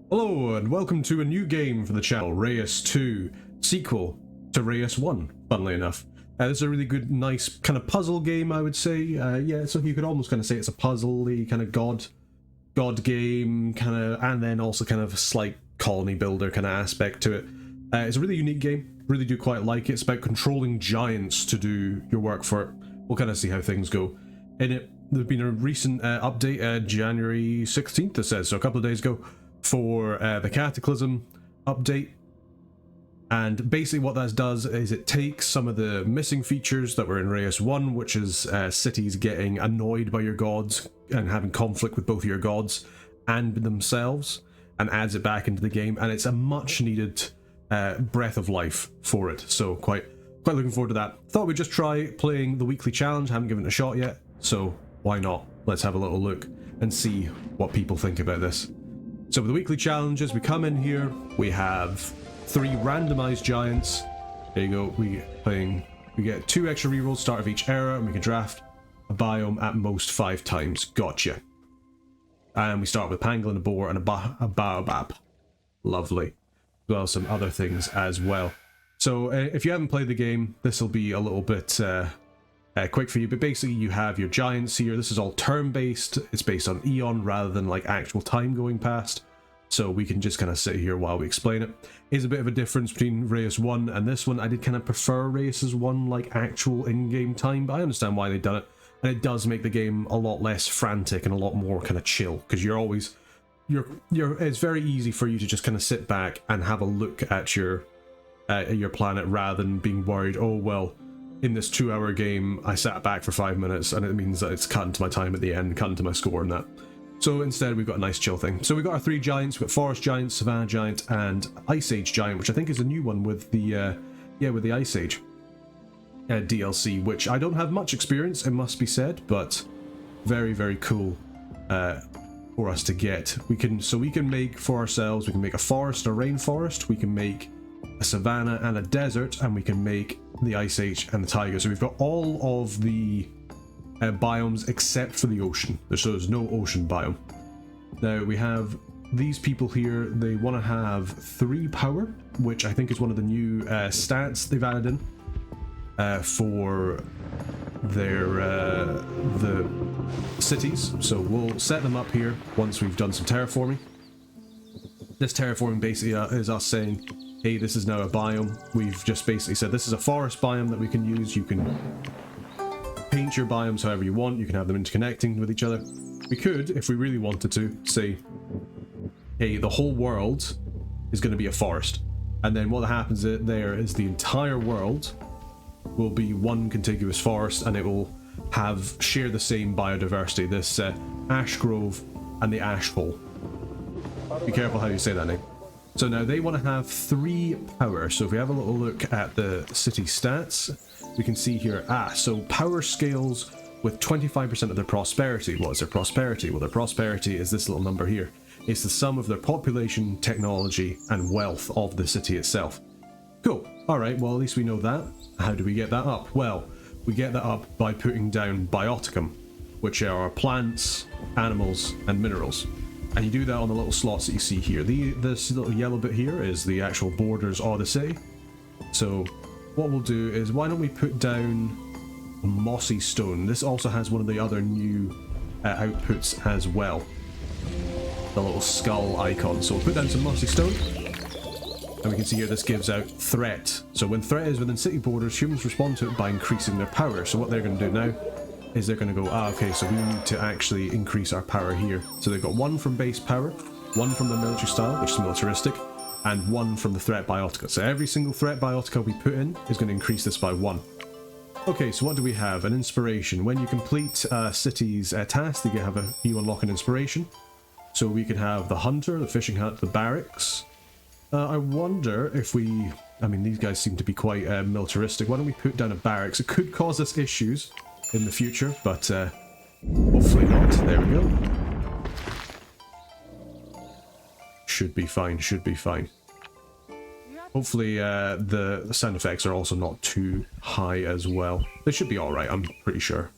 Hello and welcome to a new game for the channel, Reus 2, sequel to Reus 1, funnily enough. This is a really good, nice kind of puzzle game, I would say. Yeah, so you could almost kind of say it's a puzzle-y kind of god game, kind of, and then also kind of a slight colony builder kind of aspect to it. It's a really unique game, really do quite like it. It's about controlling giants to do your work for it. We'll kind of see how things go. In it, there's been a recent update, January 16th it says, so a couple of days ago, for the Cataclysm update, and basically what that does is it takes some of the missing features that were in Reus 1, which is cities getting annoyed by your gods and having conflict with both of your gods and themselves, and adds it back into the game, and it's a much needed breath of life for it, so quite looking forward to that. Thought we'd just try playing the weekly challenge, haven't given it a shot yet, so why not? Let's have a little look and see what people think about this. So with the weekly challenges, we come in here, we have 3 randomized giants. There you go, we get 2 extra rerolls start of each era, and we can draft a biome at most 5 times. Gotcha. And we start with a pangolin, a boar, and a baobab. Lovely. As well as some other things as well. So if you haven't played the game, this will be a little bit quick for you, but basically you have your giants here. This is all turn-based. It's based on eon rather than like actual time going past, so we can just kind of sit here while we explain it. Is a bit of a difference between Reus 1 and this one. I did kind of prefer Reus's 1 like actual in-game time, but I understand why they've done it, and it does make the game a lot less frantic and a lot more kind of chill, because it's very easy for you to just kind of sit back and have a look at your planet rather than being worried, oh well, in this 2-hour game, I sat back for 5 minutes, and it means that it's cut into my time at the end, cut into my score and that. So instead, we've got a nice chill thing. So we've got our 3 giants. We've got Forest Giant, Savannah Giant, and Ice Age Giant, which I think is a new one with the, with the Ice Age DLC, which I don't have much experience, it must be said, but very, very cool for us to get. We can make for ourselves, we can make a forest, a rainforest, we can make a savanna and a desert, and we can make the Ice Age and the Taiga. So we've got all of the biomes except for the ocean. So there's no ocean biome. Now we have these people here. They want to have 3 power, which I think is one of the new stats they've added in for their the cities. So we'll set them up here once we've done some terraforming. This terraforming basically is us saying, hey, this is now a biome. We've just basically said this is a forest biome that we can use. You can paint your biomes however you want. You can have them interconnecting with each other. We could, if we really wanted to, say, hey, the whole world is going to be a forest. And then what happens there is the entire world will be one contiguous forest, and it will share the same biodiversity. This ash grove and the ash hole. Be careful how you say that name. So now they want to have 3 power. So if we have a little look at the city stats, we can see here, so power scales with 25% of their prosperity. What is their prosperity? Well, their prosperity is this little number here. It's the sum of their population, technology, and wealth of the city itself. Cool. All right, well, at least we know that. How do we get that up? Well, we get that up by putting down bioticum, which are plants, animals, and minerals. And you do that on the little slots that you see here. This little yellow bit here is the actual borders of the city. So what we'll do is, why don't we put down a mossy stone? This also has one of the other new outputs as well. The little skull icon. So we'll put down some mossy stone. And we can see here this gives out threat. So when threat is within city borders, humans respond to it by increasing their power. So what they're going to do now is they're going to go, okay, so we need to actually increase our power here. So they've got 1 from base power, 1 from the military style, which is militaristic, and 1 from the threat biotica. So every single threat biotica we put in is going to increase this by 1. Okay, so what do we have? An inspiration. When you complete a city's task, you unlock an inspiration. So we can have the hunter, the fishing hut, the barracks. I wonder if these guys seem to be quite militaristic. Why don't we put down a barracks? It could cause us issues in the future, but hopefully not. There we go. Should be fine, should be fine. Hopefully the sound effects are also not too high as well. They should be alright, I'm pretty sure.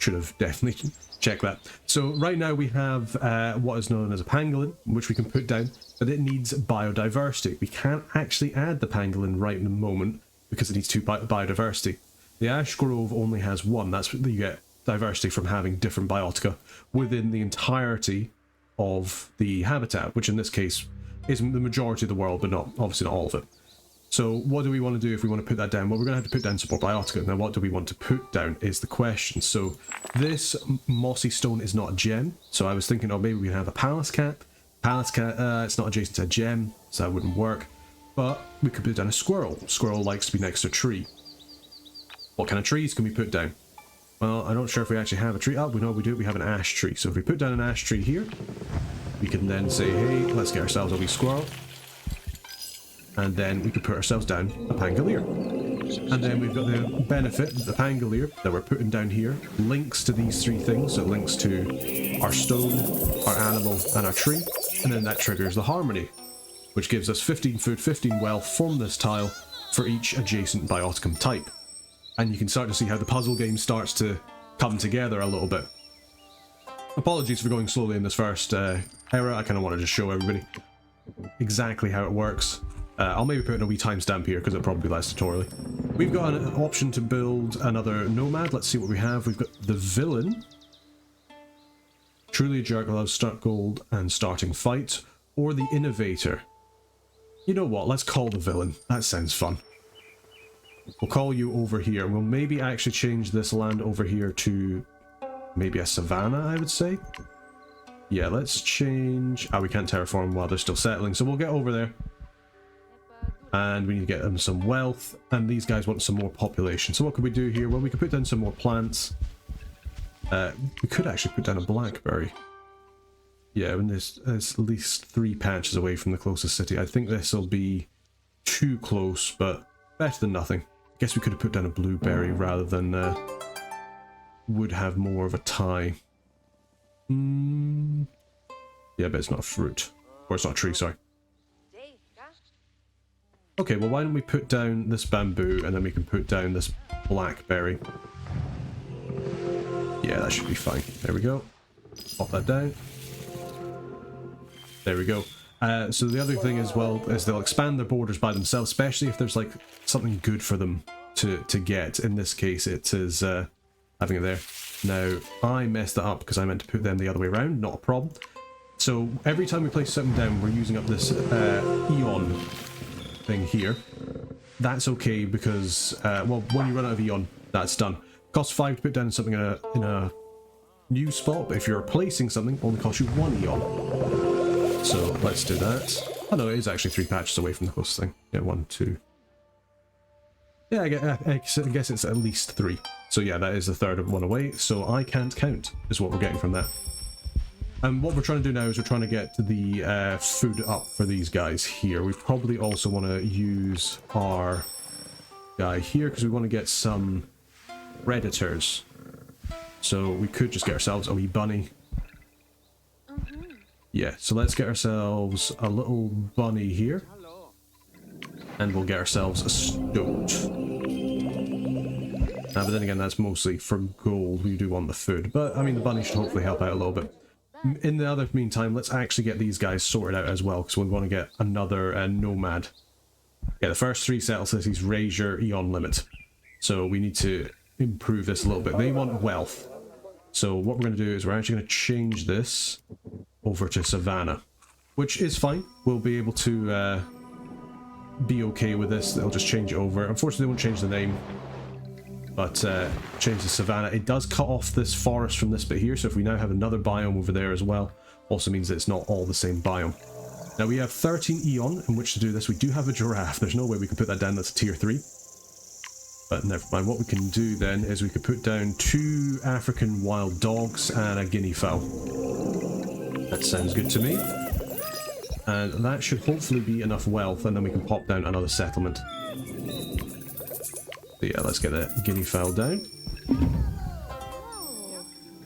Should have definitely checked that. So right now we have what is known as a pangolin, which we can put down, but it needs biodiversity. We can't actually add the pangolin right in the moment because it needs 2 biodiversity. The ash grove only has 1. That's what you get diversity from having different biotica within the entirety of the habitat, which in this case is the majority of the world, but not obviously not all of it. So what do we want to do if we want to put that down? Well, we're going to have to put down some more biotica. Now, what do we want to put down is the question. So this mossy stone is not a gem. So I was thinking, oh, maybe we can have a palace cat. Palace cat, it's not adjacent to a gem, so that wouldn't work. But we could put down a squirrel. Squirrel likes to be next to a tree. What kind of trees can we put down? Well, I'm not sure if we actually have a tree. Oh, we know we do. We have an ash tree. So if we put down an ash tree here, we can then say, hey, let's get ourselves a wee squirrel. And then we could put ourselves down a pangolier. And then we've got the benefit that the pangolier that we're putting down here links to these 3 things. So it links to our stone, our animal, and our tree. And then that triggers the harmony, which gives us 15 food, 15 wealth from this tile for each adjacent bioticum type. And you can start to see how the puzzle game starts to come together a little bit. Apologies for going slowly in this first era. I kind of want to just show everybody exactly how it works. I'll maybe put in a wee timestamp here because it'll probably be less tutorially. We've got an option to build another nomad. Let's see what we have. We've got the villain. Truly a jerk allows start gold and starting fight. Or the innovator. You know what? Let's call the villain. That sounds fun. We'll call you over here. We'll maybe actually change this land over here to maybe a savanna, I would say. Yeah, let's change... we can't terraform while they're still settling, so we'll get over there. And we need to get them some wealth, and these guys want some more population. So what could we do here? Well, we could put down some more plants. We could actually put down a blackberry. Yeah, and there's at least 3 patches away from the closest city. I think this will be too close, but better than nothing. I guess we could have put down a blueberry rather than would have more of a tie. Yeah, but it's not a fruit. Or it's not a tree, sorry. Okay, well, why don't we put down this bamboo and then we can put down this blackberry. Yeah, that should be fine. There we go. Pop that down. There we go. So the other thing as well is they'll expand their borders by themselves, especially if there's like something good for them to get. In this case, it is having it there. Now, I messed that up because I meant to put them the other way around. Not a problem. So every time we place something down, we're using up this Eon thing here. That's okay because, well, when you run out of Eon, that's done. Costs 5 to put down something in a new spot, but if you're replacing something, it only costs you 1 Eon. So let's do that. Oh no, it is actually 3 patches away from the closest thing. Yeah, 1, 2. Yeah, I guess it's at least 3. So yeah, that is the third one away. So I can't count, is what we're getting from that. And what we're trying to do now is we're trying to get the food up for these guys here. We probably also want to use our guy here because we want to get some predators. So we could just get ourselves a wee bunny. Yeah, so let's get ourselves a little bunny here. And we'll get ourselves a stoat. But then again, that's mostly for gold. We do want the food. But, I mean, the bunny should hopefully help out a little bit. In the other meantime, let's actually get these guys sorted out as well, because we want to get another nomad. Yeah, the first 3 settle cities raise your Eon limit. So we need to improve this a little bit. They want wealth. So what we're going to do is we're actually going to change this over to Savannah, which is fine. We'll be able to be okay with this. They'll just change it over. Unfortunately, they won't change the name. But change to Savannah. It does cut off this forest from this bit here, so if we now have another biome over there as well, also means that it's not all the same biome. Now we have 13 Eon in which to do this. We do have a giraffe. There's no way we can put that down. That's a tier 3. But never mind. What we can do then is we could put down 2 African wild dogs and a guinea fowl. That sounds good to me. And that should hopefully be enough wealth, and then we can pop down another settlement. So yeah, let's get that guinea fowl down.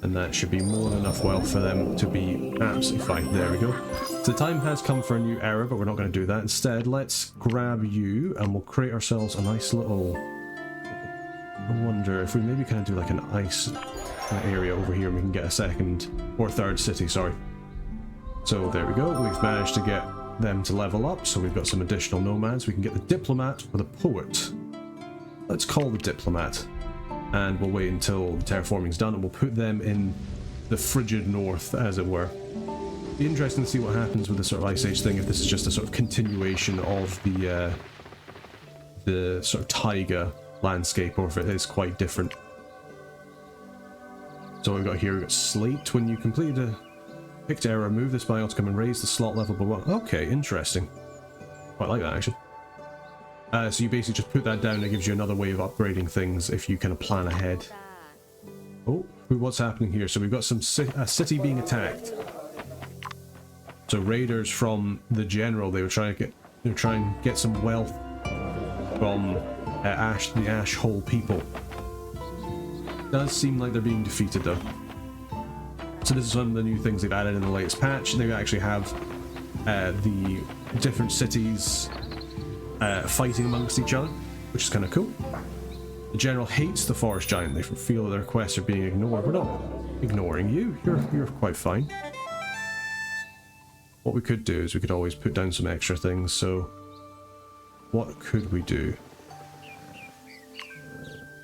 And that should be more than enough wealth for them to be absolutely fine. There we go. So the time has come for a new era, but we're not going to do that. Instead, let's grab you and we'll create ourselves a nice little... I wonder if we maybe kind of do like an ice area over here, and we can get a second or third city, sorry. So there we go, we've managed to get them to level up, so we've got some additional nomads. We can get the diplomat or the poet. Let's call the diplomat, and we'll wait until the terraforming's done, and we'll put them in the frigid north, as it were. Be interesting to see what happens with the sort of Ice Age thing, if this is just a sort of continuation of the sort of taiga landscape, or if it is quite different. So what we've got here, we've got Slate. When you complete a picked area, remove this bioticum and raise the slot level by 1. Okay, interesting. Quite like that, actually. So you basically just put that down, it gives you another way of upgrading things if you kind of plan ahead. Oh, what's happening here? So we've got a city being attacked. So raiders from the general, they were trying to get some wealth from the Ash Hole people. Does seem like they're being defeated though. So this is one of the new things they've added in the latest patch. They actually have the different cities fighting amongst each other, which is kind of cool. The general hates the forest giant. They feel that their requests are being ignored. We're not ignoring you. You're quite fine. What we could do is we could always put down some extra things. So what could we do?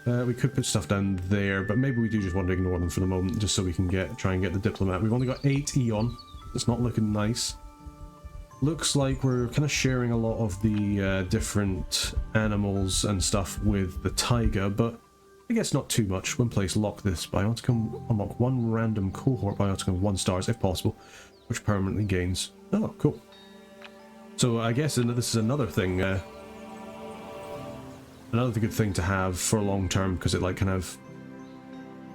We could put stuff down there, but maybe we do just want to ignore them for the moment, just so we can try and get the diplomat. We've only got 8 Eon. It's not looking nice. Looks like we're kind of sharing a lot of the different animals and stuff with the taiga, but I guess not too much. When placed, lock this bioticum. Unlock 1 random cohort bioticum of 1 stars if possible, which permanently gains. Oh, cool. So I guess this is another thing. Another good thing to have for long term, because it like kind of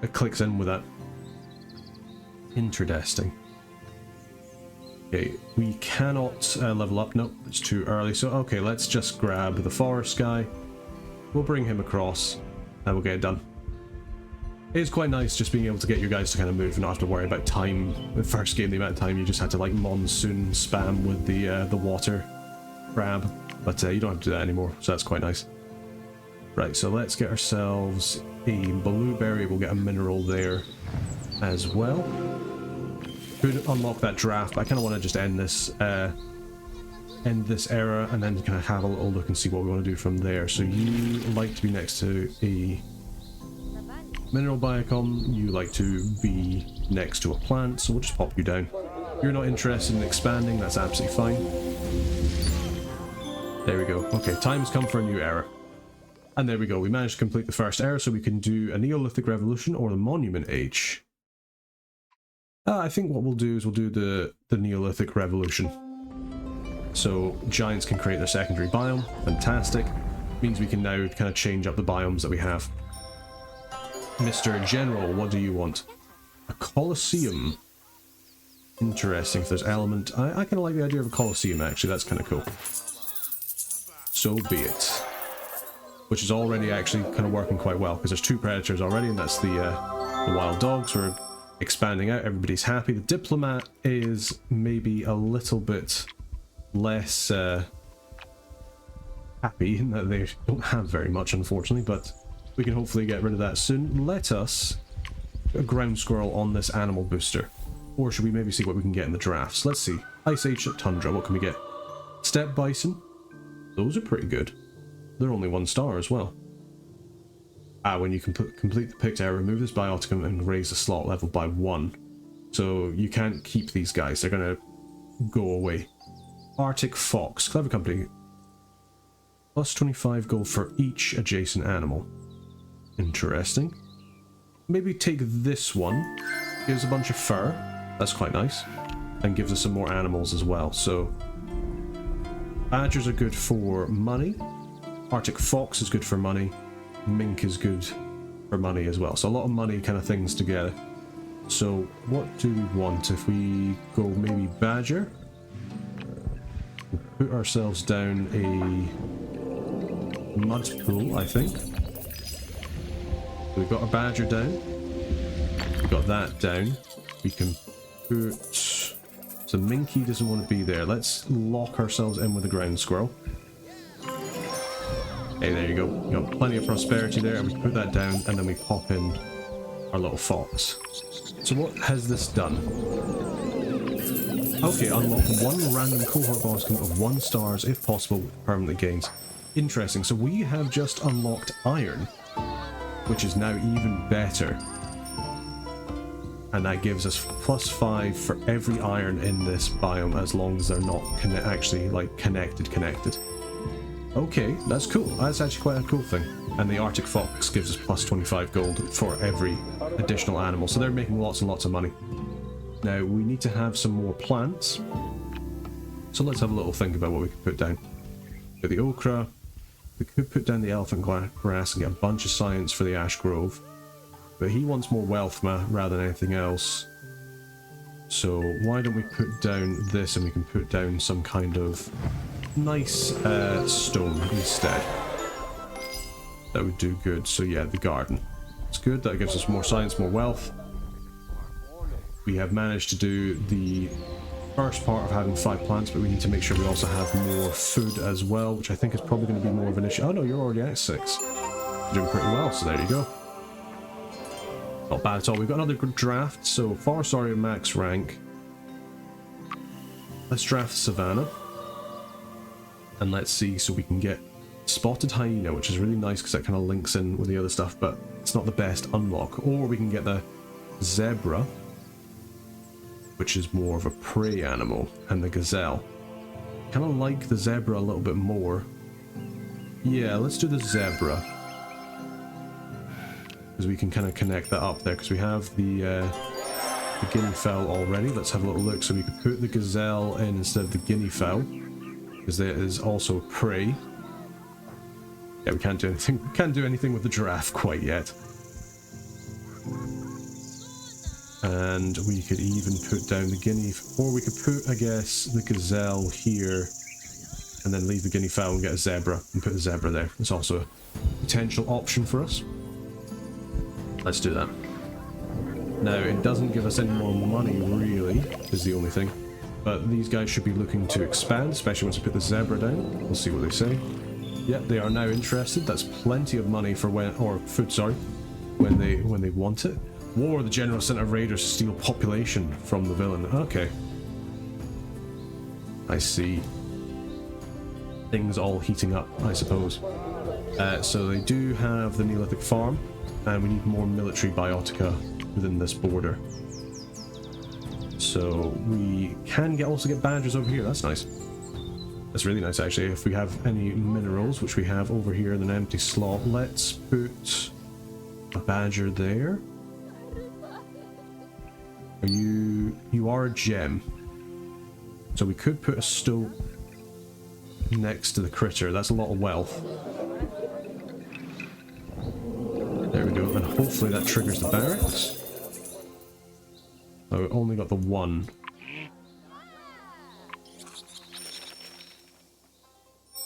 it clicks in with that. Interesting. Okay, we cannot level up. Nope, it's too early. So okay, let's just grab the forest guy. We'll bring him across, and we'll get it done. It is quite nice just being able to get your guys to kind of move and not have to worry about time. The first game, the amount of time you just had to like monsoon spam with the water crab, but you don't have to do that anymore. So that's quite nice. Right, so let's get ourselves a blueberry. We'll get a mineral there as well. Could unlock that draft, but I kind of want to just end this era and then kind of have a little look and see what we want to do from there. So you like to be next to a mineral biocom. You like to be next to a plant, so we'll just pop you down. You're not interested in expanding, that's absolutely fine. There we go. Okay, time's come for a new era. And there we go, we managed to complete the first era, so we can do a Neolithic Revolution or the Monument Age. I think what we'll do is we'll do the Neolithic Revolution. So giants can create their secondary biome, fantastic. Means we can now kind of change up the biomes that we have. Mr. General, what do you want? A Colosseum. Interesting, if there's element. I kind of like the idea of a Colosseum actually, that's kind of cool. So be it. Which is already actually kind of working quite well, because there's 2 predators already, and that's the wild dogs. We're expanding out, everybody's happy. The diplomat is maybe a little bit less happy in that they don't have very much, unfortunately, but we can hopefully get rid of that soon. Let us put a ground squirrel on this animal booster. Or should we maybe see what we can get in the drafts? Let's see. Ice Age Tundra, what can we get? Steppe bison. Those are pretty good. They're only 1 star as well. When you complete the picked area, remove this bioticum and raise the slot level by 1. So you can't keep these guys, they're gonna go away. Arctic Fox, clever company. Plus 25 gold for each adjacent animal. Interesting. Maybe take this one. Gives a bunch of fur. That's quite nice. And gives us some more animals as well. So badgers are good for money. Arctic Fox is good for money. Mink is good for money as well. So a lot of money kind of things together. So what do we want? If we go maybe badger, we'll put ourselves down a mud pool, I think. We've got a badger down. We've got that down. We can put... So Minky doesn't want to be there. Let's lock ourselves in with a ground squirrel. Hey, there you go. You got plenty of prosperity there, and we put that down, and then we pop in our little fox. So what has this done? Okay, unlock one random cohort boss of 1 stars if possible with permanent gains. Interesting, so we have just unlocked iron, which is now even better. And that gives us +5 for every iron in this biome as long as they're not actually like connected. Okay, that's cool. That's actually quite a cool thing. And the Arctic Fox gives us +25 gold for every additional animal. So they're making lots and lots of money. Now, we need to have some more plants. So let's have a little think about what we could put down. Got the okra. We could put down the elephant grass and get a bunch of science for the ash grove. But he wants more wealth rather than anything else. So why don't we put down this and we can put down some kind of nice stone instead. That would do good. So yeah, the garden. It's good. That gives us more science, more wealth. We have managed to do the first part of having 5 plants, but we need to make sure we also have more food as well, which I think is probably going to be more of an issue. Oh no, you're already at 6. You're doing pretty well, so there you go. Not bad at all. We've got another good draft, so Forest Warrior max rank. Let's draft Savannah. And let's see, so we can get Spotted Hyena, which is really nice because that kind of links in with the other stuff, but it's not the best unlock. Or we can get the Zebra, which is more of a prey animal, and the Gazelle. Kind of like the Zebra a little bit more. Yeah, let's do the Zebra. Because we can kind of connect that up there, because we have the guinea fowl already. Let's have a little look. So we could put the Gazelle in instead of the guinea fowl, because there is also prey. Yeah, we can't do anything. We can't do anything with the giraffe quite yet. And we could even put down the guinea, or we could put, I guess, the Gazelle here, and then leave the guinea fowl and get a zebra, and put the zebra there. It's also a potential option for us. Let's do that. Now, it doesn't give us any more money, really, is the only thing. But these guys should be looking to expand, especially once we put the zebra down. We'll see what they say. Yep, they are now interested. That's plenty of money for when, or food, sorry, when they want it. War, the general sent of raiders to steal population from the villain. Okay. I see. Things all heating up, I suppose. So they do have the Neolithic farm, and we need more military biotica within this border. So we can also get badgers over here. That's nice. That's really nice, actually. If we have any minerals, which we have over here in an empty slot, let's put a badger there. Are you are a gem. So we could put a stone next to the critter. That's a lot of wealth. There we go, and hopefully that triggers the barracks. Oh, we only got the one.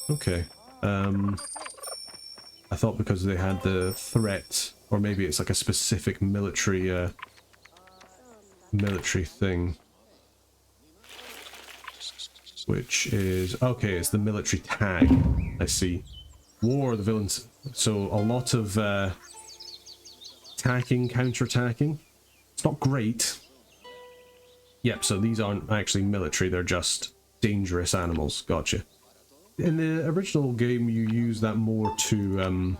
Okay. I thought because they had the threat, or maybe it's like a specific military thing. Which is... okay, it's the military tag. I see. War, the villains. So a lot of attacking, counter-attacking. It's not great. Yep, so these aren't actually military, they're just dangerous animals. Gotcha. In the original game, you use that more to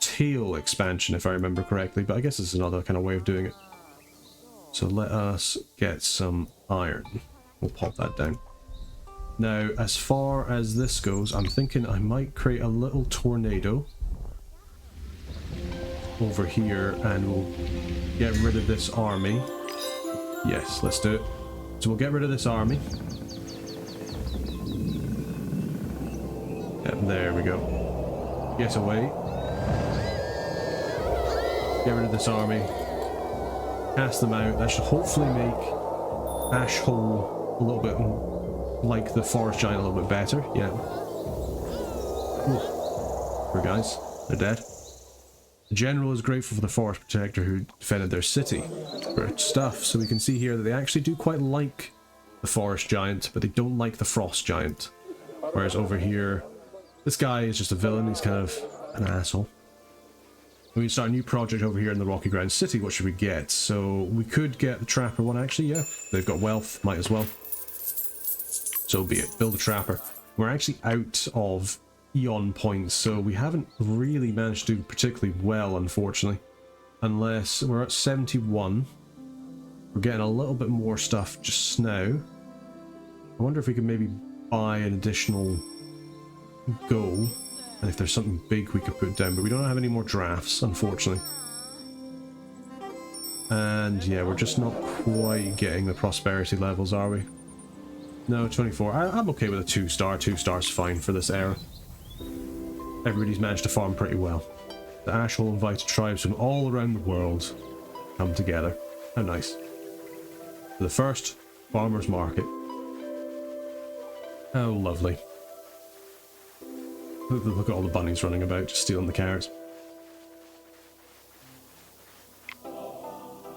tail expansion, if I remember correctly, but I guess it's another kind of way of doing it. So let us get some iron. We'll pop that down. Now, as far as this goes, I'm thinking I might create a little tornado over here, and we'll get rid of this army. Yes, let's do it. So we'll get rid of this army. Yep, there we go. Get away. Get rid of this army. Cast them out. That should hopefully make Ashhole a little bit like the Forest Giant a little bit better. Yeah. Ooh. Poor guys. They're dead. The general is grateful for the forest protector who defended their city. Great stuff. So we can see here that they actually do quite like the Forest Giant, but they don't like the Frost Giant. Whereas over here, this guy is just a villain. He's kind of an asshole. We start a new project over here in the Rocky Ground City. What should we get? So we could get the Trapper one, actually, yeah. They've got wealth, might as well. So be it. Build a Trapper. We're actually out of Eon points, so we haven't really managed to do particularly well, unfortunately. Unless we're at 71. We're getting a little bit more stuff just now. I wonder if we could maybe buy an additional goal. And if there's something big we could put down, but we don't have any more drafts, unfortunately. And yeah, we're just not quite getting the prosperity levels, are we? No, 24. I'm okay with a 2-star. 2-star's fine for this era. Everybody's managed to farm pretty well. The Ash Hole invited tribes from all around the world come together. How nice. For the first farmers market. How lovely. Look at all the bunnies running about, just stealing the carrots.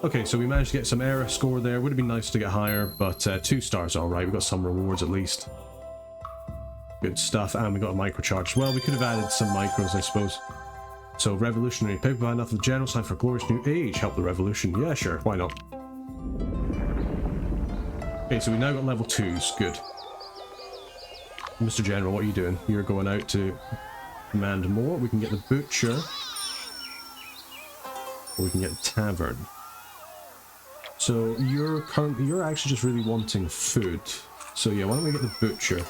Okay, so we managed to get some era score there. Would have been nice to get higher, but 2 stars alright. We got some rewards at least. Good stuff, and we got a microcharge. Well, we could have added some micros, I suppose. So, revolutionary. Paper by enough of the general sign for a glorious new age. Help the revolution. Yeah, sure, why not? Okay, so we now got level 2s. Good. Mr. General, what are you doing? You're going out to command more. We can get the butcher. Or we can get the tavern. So you're actually just really wanting food. So yeah, why don't we get the butcher?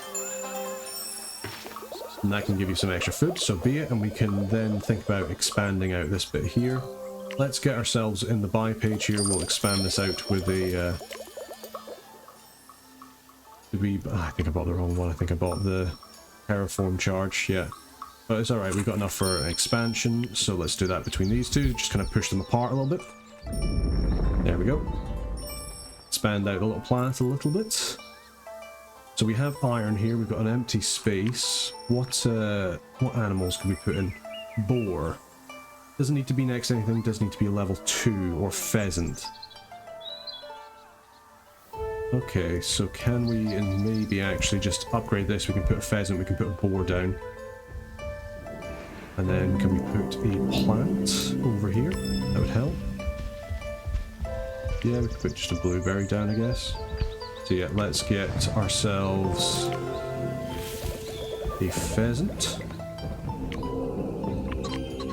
And that can give you some extra food, so be it. And we can then think about expanding out this bit here. Let's get ourselves in the buy page here. We'll expand this out with a... I think I bought the wrong one. I think I bought the terraform charge, yeah. But it's alright, we've got enough for an expansion, so let's do that between these two. Just kind of push them apart a little bit. There we go. Expand out the little planet a little bit. So we have iron here, we've got an empty space. What animals can we put in? Boar. Doesn't need to be next to anything, does need to be a level 2, or pheasant. Okay, so can we maybe actually just upgrade this? We can put a pheasant, we can put a boar down. And then can we put a plant over here? That would help. Yeah, we could put just a blueberry down, I guess. So yeah, let's get ourselves a pheasant.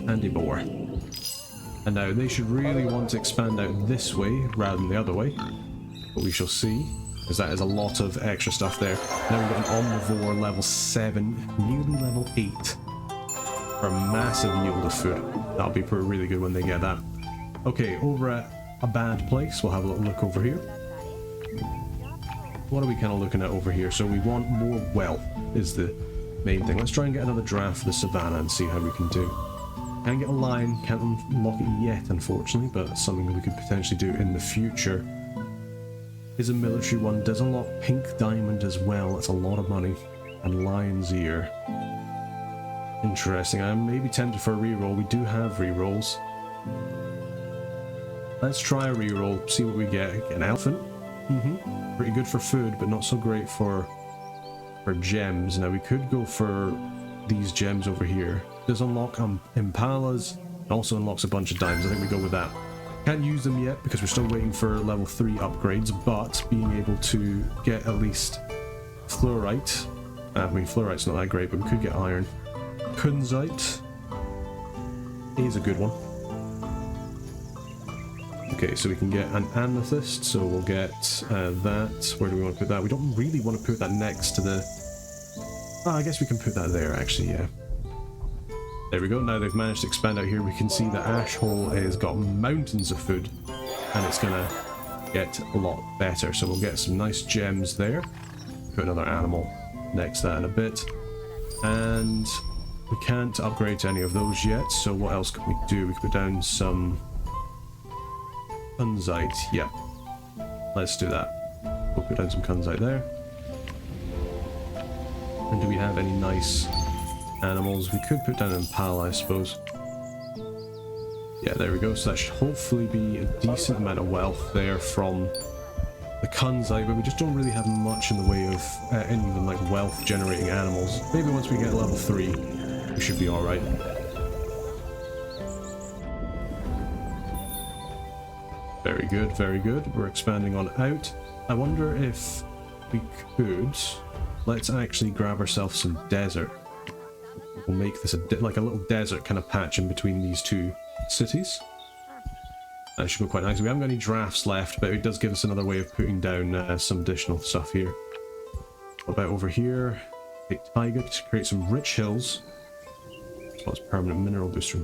And a boar. And now they should really want to expand out this way rather than the other way. But we shall see, because that is a lot of extra stuff there. Now we've got an omnivore level 7, nearly level 8. For a massive yield of food. That'll be really good when they get that. Okay, over at a bad place, we'll have a little look over here. What are we kind of looking at over here? So we want more wealth is the main thing. Let's try and get another draft for the savannah and see how we can do. Can't get a lion, can't unlock it yet, unfortunately, but it's something that we could potentially do in the future. Is a military one, does unlock pink diamond as well, that's a lot of money. And lion's ear. Interesting, I'm maybe tempted for a reroll. We do have rerolls. Let's try a reroll, see what we get. An elephant. Pretty good for food, but not so great for gems. Now we could go for these gems over here. Does unlock impalas, and also unlocks a bunch of diamonds. I think we go with that. Can't use them yet because we're still waiting for level 3 upgrades, but being able to get at least fluorite. I mean, fluorite's not that great, but we could get iron. Kunzite is a good one. Okay, so we can get an amethyst, so we'll get that. Where do we want to put that? We don't really want to put that next to the... Oh, I guess we can put that there, actually, yeah. There we go, now they've managed to expand out here. We can see the ash hole has got mountains of food, and it's gonna get a lot better. So we'll get some nice gems there. Put another animal next to that in a bit. And we can't upgrade to any of those yet, so what else can we do? We can put down some kunzite, yeah. Let's do that. We'll put down some kunzite there. And do we have any nice animals? We could put down an impala, I suppose. Yeah, there we go. So that should hopefully be a decent amount of wealth there from the kunzite, but we just don't really have much in the way of any even like wealth generating animals. Maybe once we get level 3, we should be alright. Very good, very good. We're expanding on out. I wonder if we could... Let's actually grab ourselves some desert. We'll make this like a little desert kind of patch in between these two cities. That should go quite nice. We haven't got any drafts left, but it does give us another way of putting down some additional stuff here. What about over here? Take taiga to create some rich hills. As well as permanent mineral booster.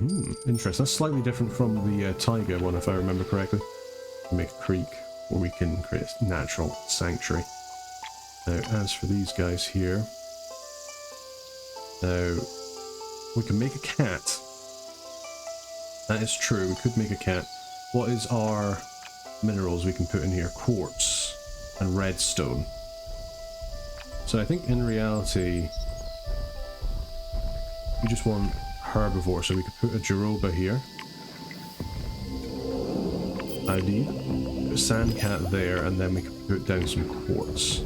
Interesting. That's slightly different from the taiga one, if I remember correctly. We make a creek where we can create a natural sanctuary. Now, as for these guys here, now we can make a cat. That is true. We could make a cat. What is our minerals we can put in here? Quartz and redstone. So I think in reality, we just want herbivore, so we could put a Jiroba here. ID. Put a sand cat there, and then we could put down some quartz.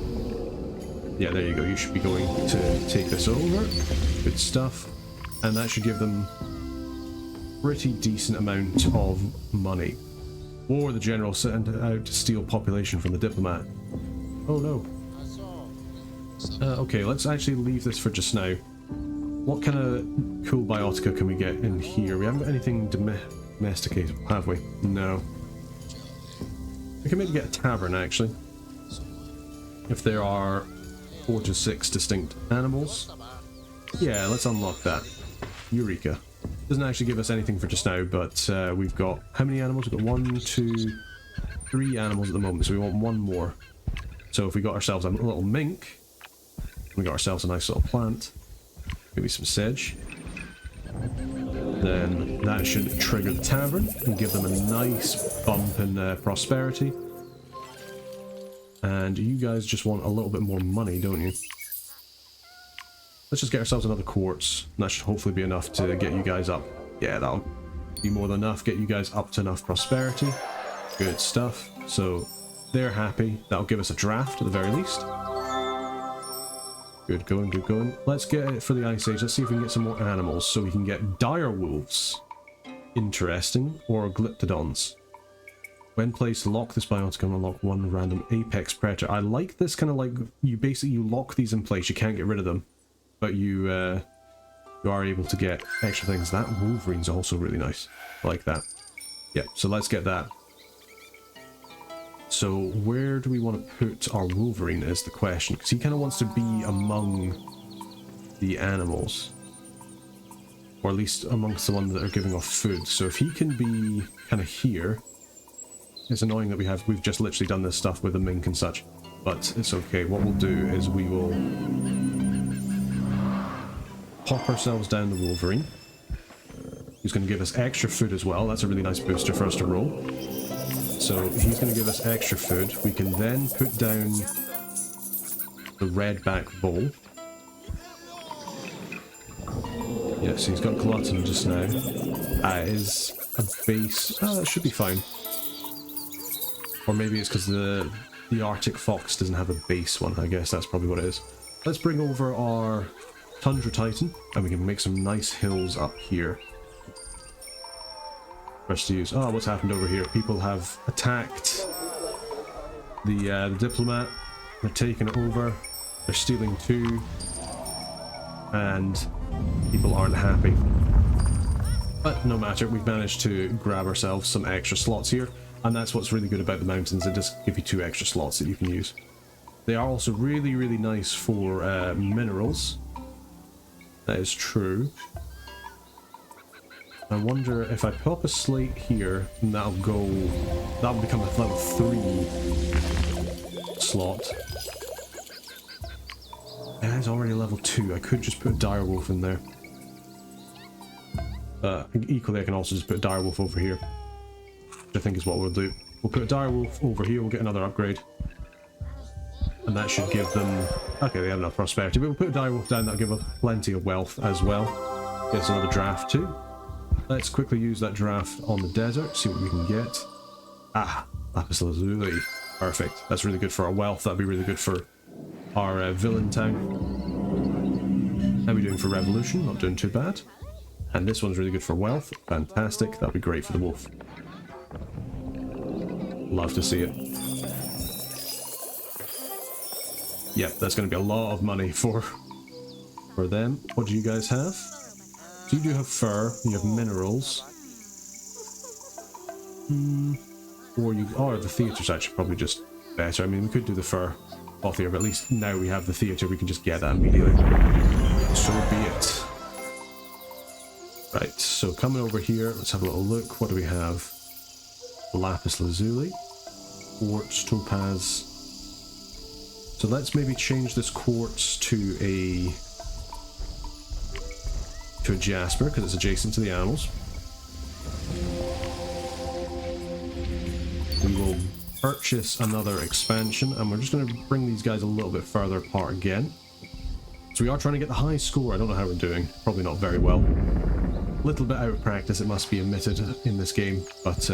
Yeah, there you go. You should be going to take this over. Good stuff. And that should give them pretty decent amount of money. Or the general sent out to steal population from the diplomat. Oh no. Okay, let's actually leave this for just now. What kind of cool biotica can we get in here? We haven't got anything domesticated, have we? No. We can maybe get a tavern, actually. If there are 4 to 6 distinct animals. Yeah, let's unlock that. Eureka. Doesn't actually give us anything for just now, but we've got... How many animals? We've got 1, 2, 3 animals at the moment, so we want 1 more. So if we got ourselves a little mink, we got ourselves a nice little plant, maybe some sedge, then that should trigger the tavern and give them a nice bump in prosperity. And you guys just want a little bit more money, don't you? Let's just get ourselves another quartz. That should hopefully be enough to get you guys up. Yeah, that'll be more than enough. Get you guys up to enough prosperity. Good stuff. So they're happy. That'll give us a draft at the very least. Good going, good going. Let's get it for the Ice Age. Let's see if we can get some more animals so we can get dire wolves. Interesting. Or glyptodons. When placed, lock this biotica and unlock 1 random apex predator. I like this kind of like, you lock these in place. You can't get rid of them. But you are able to get extra things. That Wolverine's also really nice. I like that. Yeah, so let's get that. So where do we want to put our Wolverine is the question, because he kind of wants to be among the animals. Or at least amongst the ones that are giving off food. So if he can be kind of here, it's annoying that we've just literally done this stuff with the mink and such. But it's okay. What we'll do is we will pop ourselves down the Wolverine. He's going to give us extra food as well. That's a really nice booster for us to roll. So he's going to give us extra food. We can then put down the redback bull. Yes, he's got glutton just now. That is a base. Oh, that should be fine. Or maybe it's because the Arctic fox doesn't have a base one. I guess that's probably what it is. Let's bring over our Tundra Titan, and we can make some nice hills up here for us to use. Oh, what's happened over here? People have attacked the diplomat. They're taking it over. They're stealing too. And people aren't happy. But no matter, we've managed to grab ourselves some extra slots here. And that's what's really good about the mountains. They just give you 2 extra slots that you can use. They are also really, really nice for minerals. That is true. I wonder if I pop a slate here, and that'll become a level 3 slot. Yeah, it's already level 2. I could just put a direwolf in there. Equally, I can also just put a direwolf over here. Which I think is what we'll do. We'll put a direwolf over here, we'll get another upgrade. And that should give them... Okay, they have enough prosperity, but we'll put a direwolf down, that'll give us plenty of wealth as well. Get us another draft too. Let's quickly use that draft on the desert, see what we can get. Ah, lapis lazuli. Perfect. That's really good for our wealth, that'd be really good for our villain town. How are we doing for revolution? Not doing too bad. And this one's really good for wealth. Fantastic, that'll be great for the wolf. Love to see it. Yep, that's going to be a lot of money for them. What do you guys have? So you do have fur, you have minerals. Or the theatre's actually probably just better. I mean, we could do the fur off here, but at least now we have the theatre, we can just get that immediately. So be it. Right, so coming over here, let's have a little look. What do we have? Lapis lazuli, quartz, topaz. So let's maybe change this quartz to a jasper, because it's adjacent to the animals. We will purchase another expansion, and we're just going to bring these guys a little bit further apart again. So we are trying to get the high score. I don't know how we're doing. Probably not very well. A little bit out of practice, it must be admitted, in this game, but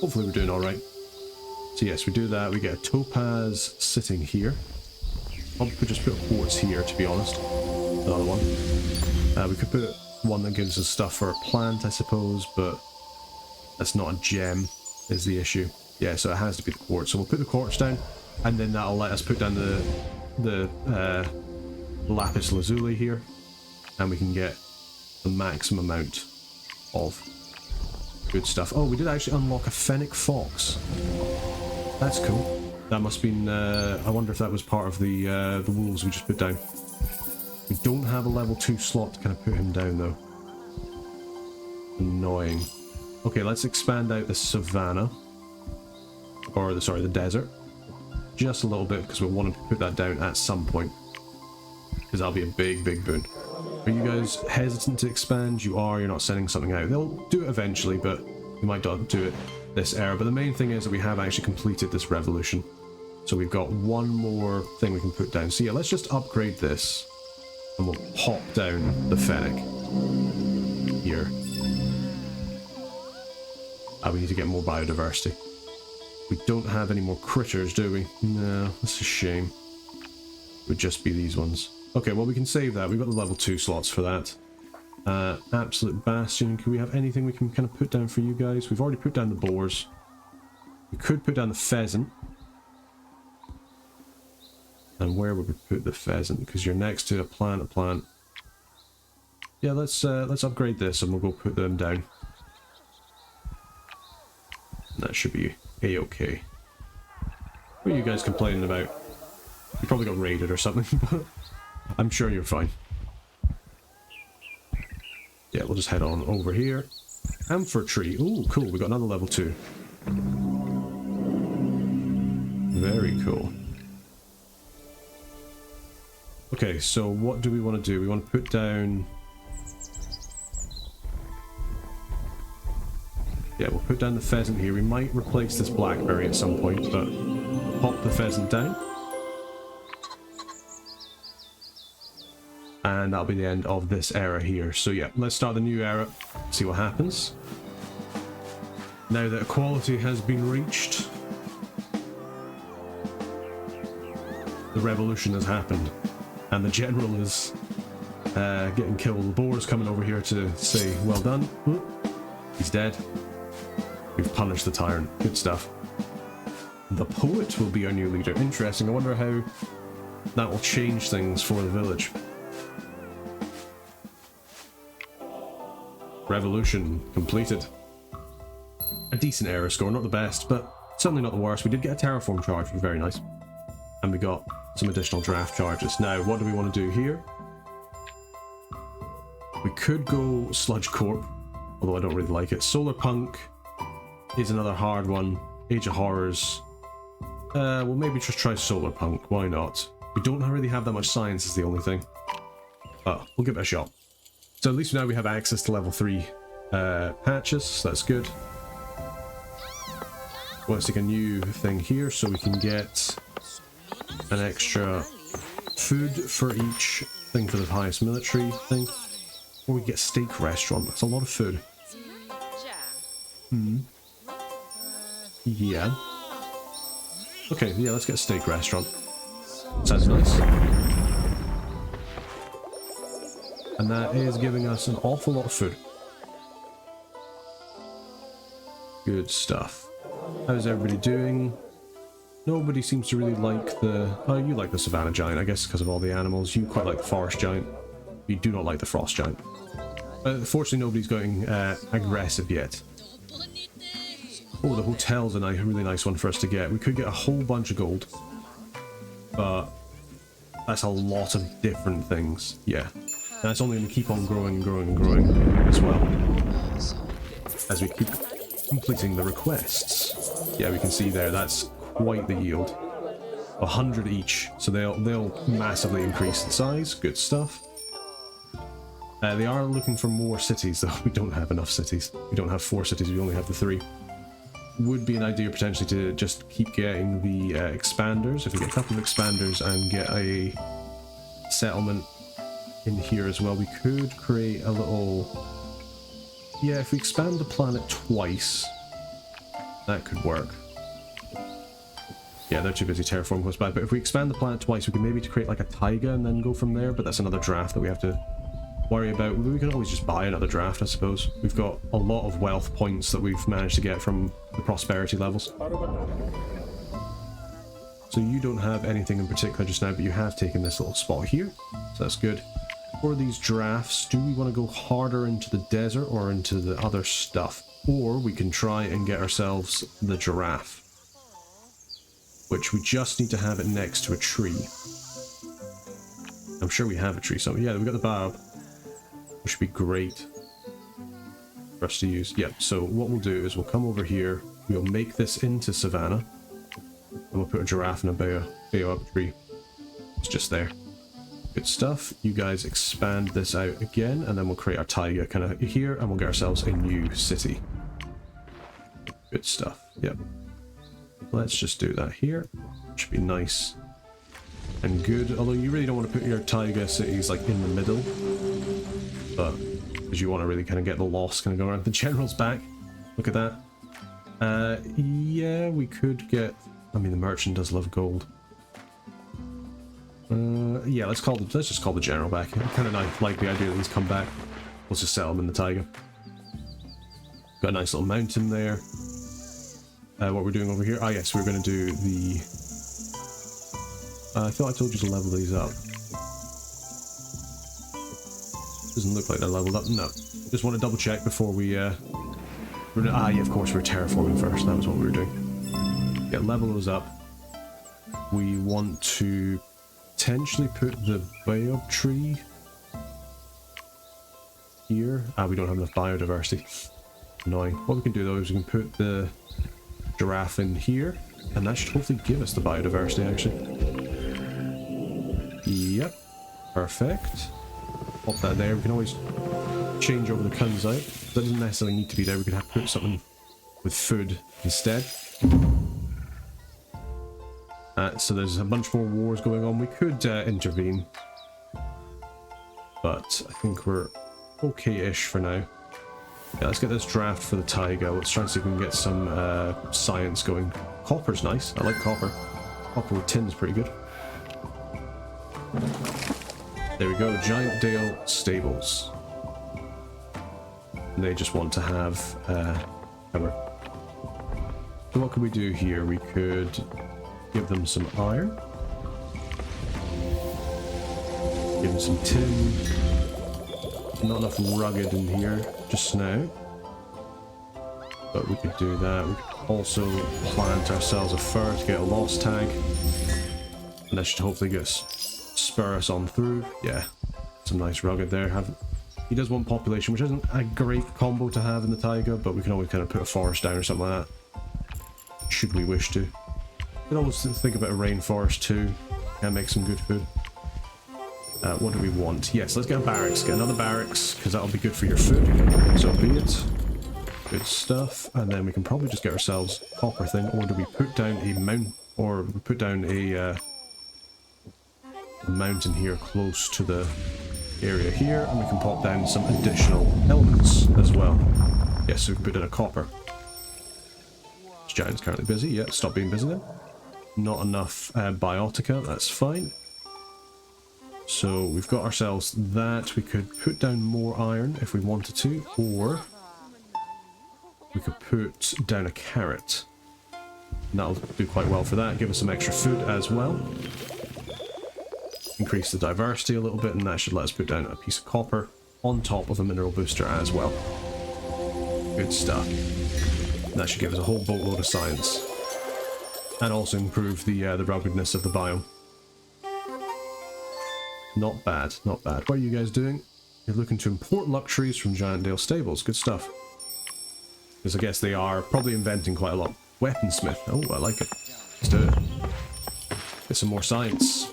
hopefully we're doing alright. So yes, we do that. We get a topaz sitting here. Probably could just put a quartz here, to be honest. Another one. We could put one that gives us stuff for a plant, I suppose, but that's not a gem, is the issue. Yeah, so it has to be the quartz. So we'll put the quartz down, and then that'll let us put down the lapis lazuli here, and we can get the maximum amount of good stuff. Oh, we did actually unlock a fennec fox. That's cool. That must have been, I wonder if that was part of the wolves we just put down. We don't have a level 2 slot to kind of put him down, though. Annoying. Okay, let's expand out the savannah. Or, the desert. Just a little bit, because we want to put that down at some point. Because that'll be a big, big boon. Are you guys hesitant to expand? You are, you're not sending something out. They'll do it eventually, but we might not do it this era. But the main thing is that we have actually completed this revolution. So we've got one more thing we can put down. So yeah, let's just upgrade this. And we'll pop down the fennec. Here. We need to get more biodiversity. We don't have any more critters, do we? No, that's a shame. It would just be these ones. Okay, well we can save that. We've got the level 2 slots for that. Absolute Bastion. Can we have anything we can kind of put down for you guys? We've already put down the boars. We could put down the pheasant. And where would we put the pheasant? Because you're next to a plant. Yeah, let's upgrade this and we'll go put them down. And that should be a-okay. What are you guys complaining about? You probably got raided or something, but I'm sure you're fine. Yeah, we'll just head on over here. Amphor tree. Ooh, cool. We got another level 2. Very cool. Okay, so what do we want to do? We want to put down... Yeah, we'll put down the pheasant here. We might replace this blackberry at some point, but pop the pheasant down. And that'll be the end of this era here. So yeah, let's start the new era, see what happens. Now that equality has been reached, the revolution has happened. And the general is getting killed. The boar's coming over here to say, well done. Ooh, he's dead. We've punished the tyrant. Good stuff. The poet will be our new leader. Interesting. I wonder how that will change things for the village. Revolution completed. A decent era score. Not the best, but certainly not the worst. We did get a terraform charge, which was very nice. And we got some additional draft charges. Now, what do we want to do here? We could go Sludge Corp, although I don't really like it. Solarpunk is another hard one. Age of Horrors. We'll maybe just try Solarpunk. Why not? We don't really have that much science is the only thing. But we'll give it a shot. So at least now we have access to level 3 patches, so that's good. Let's take a new thing here so we can get an extra food for each thing for the highest military thing. Or we get steak restaurant. That's a lot of food. Yeah. Okay, yeah, let's get a steak restaurant. Sounds nice. And that is giving us an awful lot of food. Good stuff. How's everybody doing? Nobody seems to really like the... Oh, you like the Savannah Giant, I guess, because of all the animals. You quite like the Forest Giant. You do not like the Frost Giant. Fortunately, nobody's going aggressive yet. Oh, the hotel's a really nice one for us to get. We could get a whole bunch of gold. But that's a lot of different things. Yeah. And that's only going to keep on growing and growing and growing as well. As we keep completing the requests. Yeah, we can see there, that's quite the yield. 100 each, so they'll massively increase in size. Good stuff. They are looking for more cities, though. We don't have enough cities. We don't have 4 cities, we only have the 3. Would be an idea potentially to just keep getting the expanders. If we get a couple of expanders and get a settlement in here as well, we could create a little... Yeah, if we expand the planet twice, that could work. Yeah, they're too busy terraforming close by, but if we expand the planet twice, we can maybe create like a taiga and then go from there, but that's another draft that we have to worry about. We can always just buy another draft, I suppose. We've got a lot of wealth points that we've managed to get from the prosperity levels. So you don't have anything in particular just now, but you have taken this little spot here, so that's good. For these drafts, do we want to go harder into the desert or into the other stuff? Or we can try and get ourselves the giraffe, which we just need to have it next to a tree. I'm sure we have a tree, so yeah, we've got the baobab, which would be great for us to use. Yep, so what we'll do is we'll come over here, we'll make this into Savannah, and we'll put a giraffe and a baobab tree. It's just there. Good stuff. You guys expand this out again, and then we'll create our taiga kind of here, and we'll get ourselves a new city. Good stuff. Yep. Let's just do that here. Should be nice and good. Although you really don't want to put your taiga cities like in the middle, but because you want to really kind of get the loss kind of going around. The general's back. Look at that. Yeah, we could get. I mean, the merchant does love gold. Yeah, let's just call the general back. I kind of like the idea that he's come back. Let's just settle him in the taiga. Got a nice little mountain there. What we're doing over here? Ah, yes, we're going to do the... I thought I told you to level these up. Doesn't look like they're leveled up. No. Just want to double check before we... yeah, of course, we're terraforming first. That was what we were doing. Yeah, level those up. We want to potentially put the baobab tree here. Ah, we don't have enough biodiversity. Annoying. What we can do though is we can put the giraffe in here, and that should hopefully give us the biodiversity actually. Yep. Perfect. Pop that there. We can always change over the kunzite. That doesn't necessarily need to be there. We could have to put something with food instead. So there's a bunch more wars going on. We could intervene, but I think we're okay-ish for now. Yeah, let's get this draft for the taiga. Let's try and see if we can get some science going. Copper's nice. I like copper. Copper with tin is pretty good. There we go. Giant Dale Stables. And they just want to have power. So what could we do here? We could give them some iron. Give them some tin. Not enough rugged in here just now. But we could do that. We could also plant ourselves a fir to get a loss tag. And that should hopefully get us, spur us on through. Yeah. Some nice rugged there. He does want population, which isn't a great combo to have in the taiga, but we can always kind of put a forest down or something like that. Should we wish to. We can always think about a rainforest too. Can make some good food. What do we want? Yes, let's get a barracks. Get another barracks, because that'll be good for your food. So be it. Good stuff. And then we can probably just get ourselves a copper thing, or do we put down a mount, or we put down a mountain here close to the area here, and we can pop down some additional elements as well. Yes, so we can put in a copper. This giant's currently busy. Yeah, stop being busy then. Not enough biotica, that's fine. So we've got ourselves that. We could put down more iron if we wanted to, or we could put down a carrot. And that'll do quite well for that. Give us some extra food as well. Increase the diversity a little bit, and that should let us put down a piece of copper on top of a mineral booster as well. Good stuff. And that should give us a whole boatload of science. And also improve the ruggedness of the biome. Not bad, not bad. What are you guys doing? You're looking to import luxuries from Giant Dale Stables. Good stuff. Because I guess they are probably inventing quite a lot. Weaponsmith. Oh, I like it. Let's do it. Get some more science.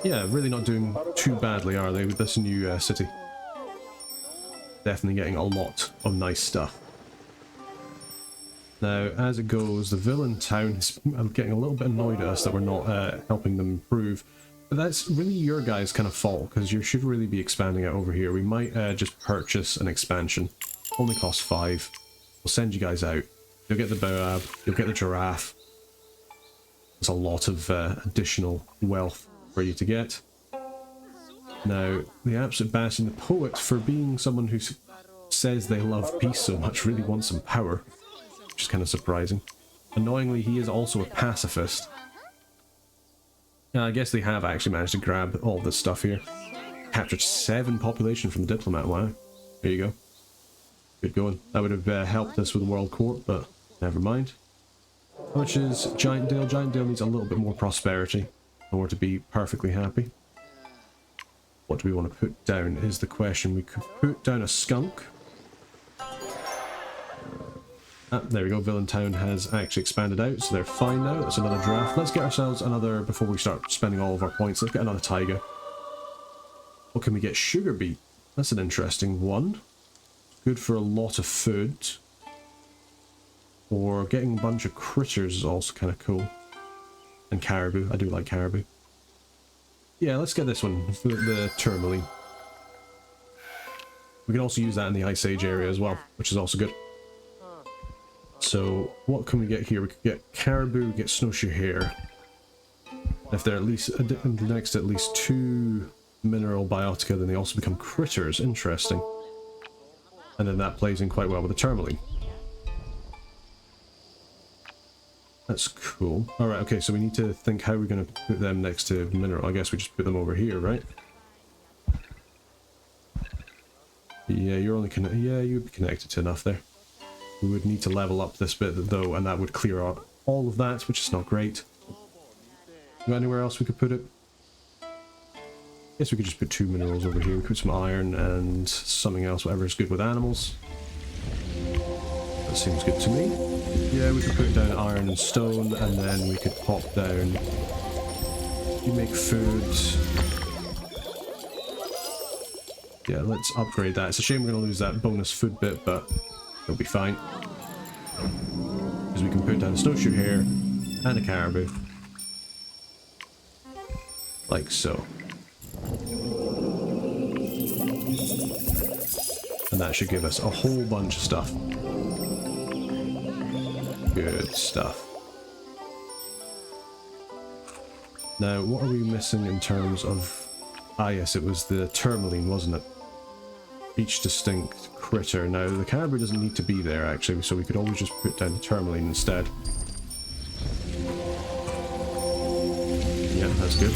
Yeah, really not doing too badly, are they, with this new city? Definitely getting a lot of nice stuff. Now, as it goes, the villain town is getting a little bit annoyed at us that we're not helping them improve. But that's really your guys' kind of fault, because you should really be expanding it over here. We might just purchase an expansion. Only costs 5. We'll send you guys out. You'll get the baobab, you'll get the giraffe. There's a lot of additional wealth for you to get. Now, the absolute bastion, the poet, for being someone who says they love peace so much, really wants some power. Which is kind of surprising. Annoyingly, he is also a pacifist. I guess they have actually managed to grab all this stuff here. Captured 7 population from the diplomat, wow. There you go. Good going. That would have helped us with the World Court, but never mind. How much is Giant Dale? Giant Dale needs a little bit more prosperity in order to be perfectly happy. What do we want to put down is the question. We could put down a skunk. Ah, there we go, Villain Town has actually expanded out, so they're fine now. That's another draft. Let's get ourselves another, before we start spending all of our points, let's get another tiger. What can we get? Sugar beet. That's an interesting one. Good for a lot of food. Or getting a bunch of critters is also kind of cool. And caribou. I do like caribou. Yeah, let's get this one, the tourmaline. We can also use that in the Ice Age area as well, which is also good. So, what can we get here? We could get caribou, get snowshoe hare. If they're at least next to at least 2 mineral biotica, then they also become critters. Interesting. And then that plays in quite well with the tourmaline. That's cool. Alright, okay, so we need to think how we're going to put them next to mineral. I guess we just put them over here, right? Yeah, you're only yeah, you'd be connected to enough there. We would need to level up this bit though, and that would clear out all of that, which is not great. Got anywhere else we could put it? Guess we could just put 2 minerals over here. We could put some iron and something else, whatever is good with animals. That seems good to me. Yeah, we could put down iron and stone, and then we could pop down. You make food. Yeah, let's upgrade that. It's a shame we're going to lose that bonus food bit, but it'll be fine. Because we can put down a snowshoe hare and a caribou. Like so. And that should give us a whole bunch of stuff. Good stuff. Now, what are we missing in terms of... Ah yes, it was the tourmaline, wasn't it? Each distinct critter. Now, the caribou doesn't need to be there, actually, so we could always just put down the tourmaline instead. Yeah, that's good.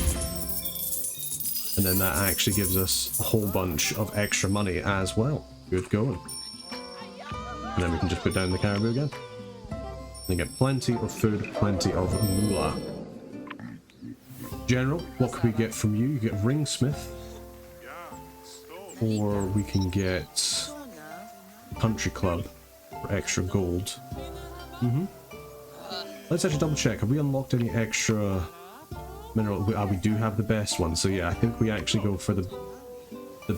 And then that actually gives us a whole bunch of extra money as well. Good going. And then we can just put down the caribou again. And get plenty of food, plenty of moolah. General, what can we get from you? You get ringsmith. Or we can get country club for extra gold. Let's actually double check. Have we unlocked any extra mineral? We do have the best one. So yeah, I think we actually go for the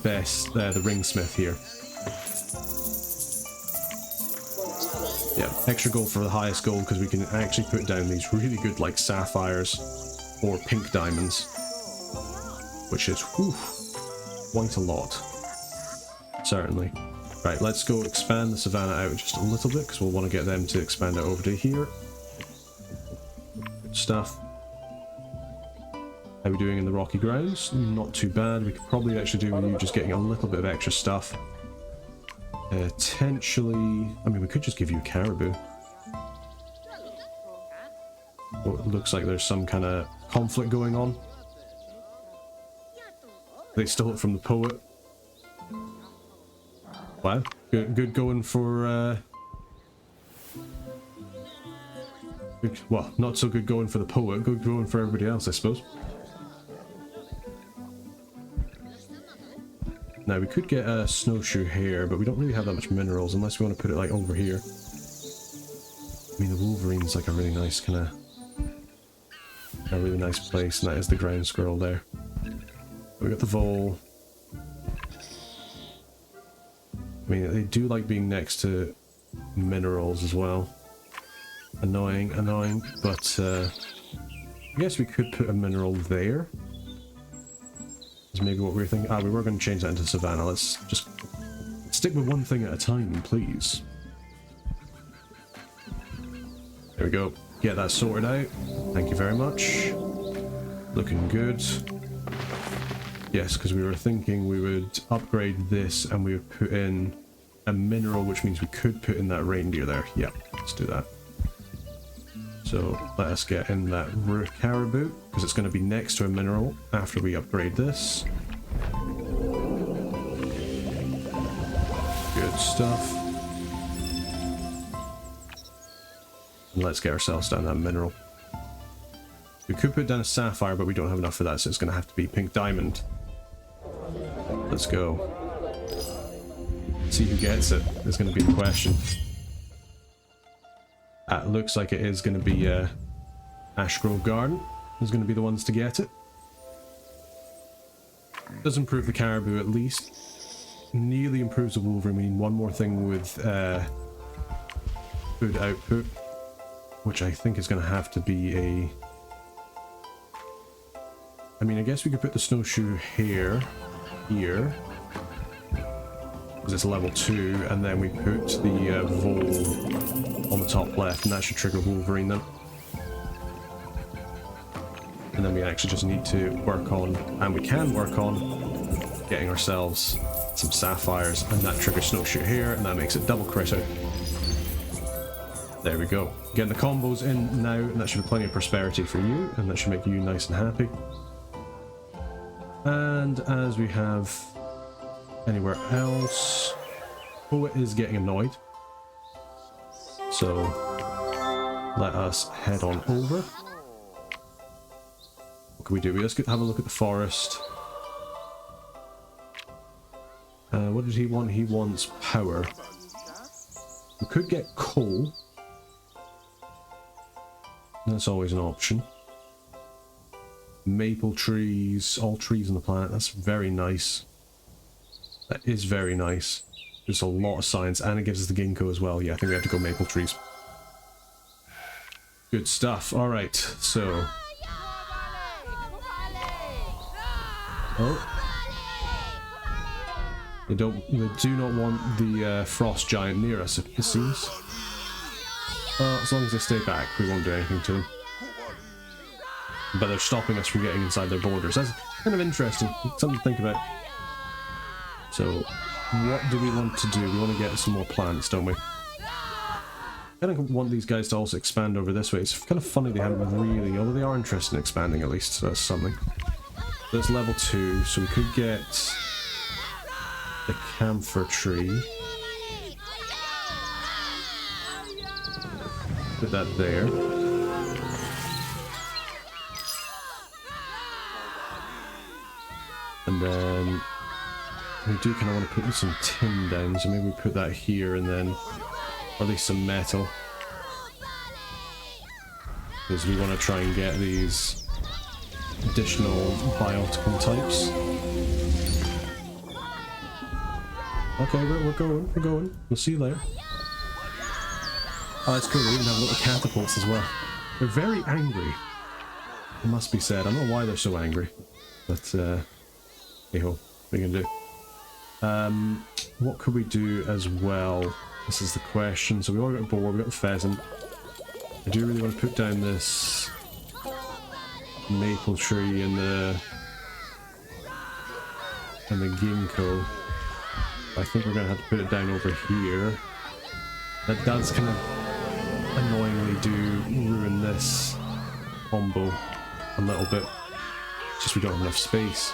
best, the ringsmith here. Yeah, extra gold for the highest gold, because we can actually put down these really good like sapphires or pink diamonds, which is quite a lot. Certainly. Right, let's go expand the savannah out just a little bit, because we'll want to get them to expand out over to here. Good stuff. How are we doing in the rocky grounds? Not too bad. We could probably actually do with you just getting a little bit of extra stuff. Potentially... I mean, we could just give you a caribou. Oh, it looks like there's some kind of conflict going on. They stole it from the poet. Wow, good going for, well, not so good going for the poet, good going for everybody else, I suppose. Now, we could get a snowshoe here, but we don't really have that much minerals unless we want to put it, like, over here. I mean, the Wolverine's, like, a really nice kind of... a really nice place, and that is the ground squirrel there. We got the vole. I mean, they do like being next to minerals as well. Annoying, but I guess we could put a mineral there. Is maybe what we were thinking. Ah, we were going to change that into Savannah. Let's just stick with one thing at a time, please. There we go. Get that sorted out. Thank you very much. Looking good. Yes, because we were thinking we would upgrade this and we would put in a mineral, which means we could put in that reindeer there. Yeah, let's do that. So let us get in that caribou, because it's going to be next to a mineral after we upgrade this. Good stuff. And let's get ourselves down that mineral. We could put down a sapphire, but we don't have enough for that, so it's going to have to be pink diamond. Let's go. See who gets it is going to be the question. It looks like it is going to be Ashgrove Garden is going to be the ones to get it. Does improve the caribou at least. Nearly improves the Wolverine. One more thing with food output, which I think is going to have to be a... I mean, I guess we could put the snowshoe here, because it's level 2, and then we put the vole on the top left, and that should trigger Wolverine then. And then we actually just need to work on, and we can work on, getting ourselves some sapphires, and that triggers snowshoe here, and that makes it double crit out. There we go. Getting the combos in now, and that should be plenty of prosperity for you, and that should make you nice and happy. And as we have anywhere else, Poet is getting annoyed. So let us head on over. What can we do? Let's have a look at the forest. What did he want? He wants power. We could get coal. That's always an option. Maple trees, all trees on the planet. That's very nice. That is very nice. There's a lot of science, and it gives us the ginkgo as well. Yeah, I think we have to go maple trees. Good stuff. Alright, so... Oh. They do not want the frost giant near us, it seems. As long as they stay back, we won't do anything to them. But they're stopping us from getting inside their borders. That's kind of interesting. Something to think about. So, what do we want to do? We want to get some more plants, don't we? I kind of want these guys to also expand over this way. It's kind of funny they haven't really... Although they are interested in expanding at least, so that's something. That's level 2, so we could get the camphor tree. Put that there. And then we do kind of want to put some tin down, so maybe we put that here and then, or at least some metal. Because we want to try and get these additional biotical types. Okay, we're going. We'll see you later. Oh, that's cool, they even have little catapults as well. They're very angry, it must be said. I don't know why they're so angry, but hey-ho, what are you gonna do? What could we do as well? This is the question. So we already got the boar, we got the pheasant. I do really want to put down this maple tree and the ginkgo. I think we're gonna have to put it down over here. That does kind of annoyingly ruin this combo a little bit. It's just we don't have enough space.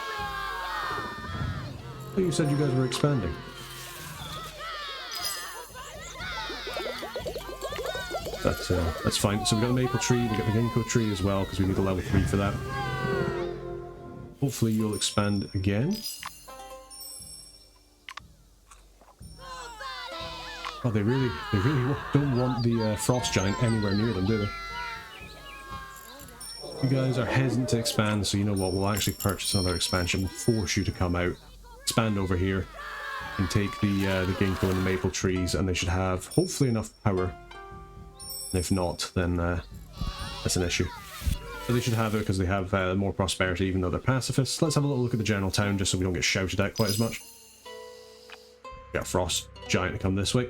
Oh, you said you guys were expanding. That's fine. So we've got the maple tree, we've got the ginkgo tree as well, because we need a level 3 for that. Hopefully you'll expand again. Oh, they really don't want the frost giant anywhere near them, do they? You guys are hesitant to expand, so you know what, we'll actually purchase another expansion, force you to come out, expand over here, and take the ginkgo and the maple trees, and they should have, hopefully, enough power. And if not, then that's an issue. But they should have it because they have more prosperity, even though they're pacifists. Let's have a little look at the general town, just so we don't get shouted at quite as much. Got a frost giant to come this way.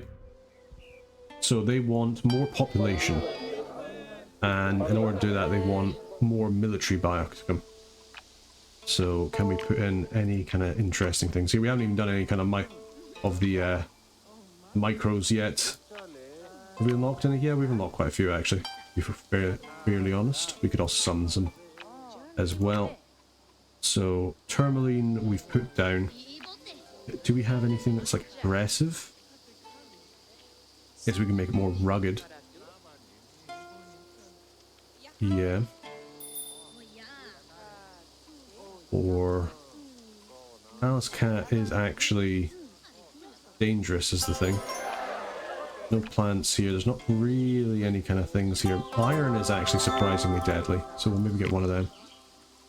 So they want more population. And in order to do that, they want more military biomes to come. So can we put in any kind of interesting things here? We haven't even done any kind of the micros yet. Have we unlocked any? Yeah, we've unlocked quite a few actually. If we're fairly honest, we could also summon some as well. So tourmaline we've put down. Do we have anything that's like aggressive? Guess we can make it more rugged. Yeah. Or Alice Cat is actually dangerous is the thing. No plants here, there's not really any kind of things here. Iron is actually surprisingly deadly, so we'll maybe get one of them.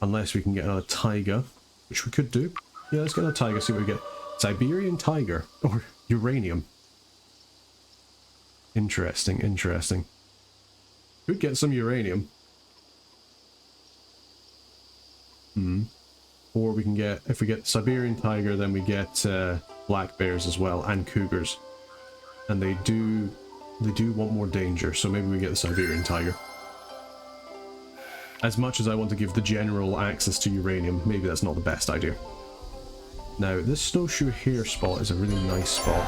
Unless we can get another taiga, which we could do. Yeah, let's get another taiga, see what we get. Siberian tiger, or uranium. Interesting, interesting. Could get some uranium. Or we can get, if we get Siberian tiger, then we get black bears as well, and cougars. And they do want more danger, so maybe we get the Siberian tiger. As much as I want to give the general access to uranium, maybe that's not the best idea. Now, this snowshoe hare spot is a really nice spot.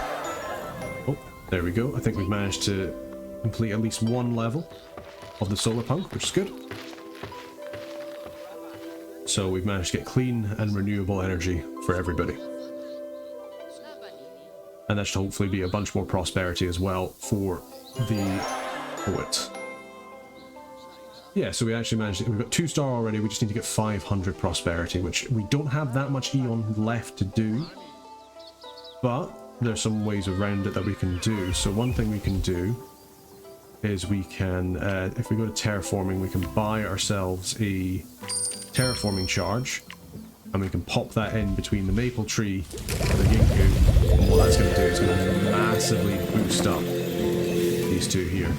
Oh, there we go. I think we've managed to complete at least one level of the Solarpunk, which is good. So we've managed to get clean and renewable energy for everybody. And that should hopefully be a bunch more prosperity as well for the poet. Yeah, so we actually managed it. We've got 2-star already, we just need to get 500 prosperity, which we don't have that much Eon left to do. But there's some ways around it that we can do. So one thing we can do is we can, if we go to terraforming, we can buy ourselves a terraforming charge. And we can pop that in between the maple tree and the ginkgo. And what that's going to do is going to massively boost up these two here.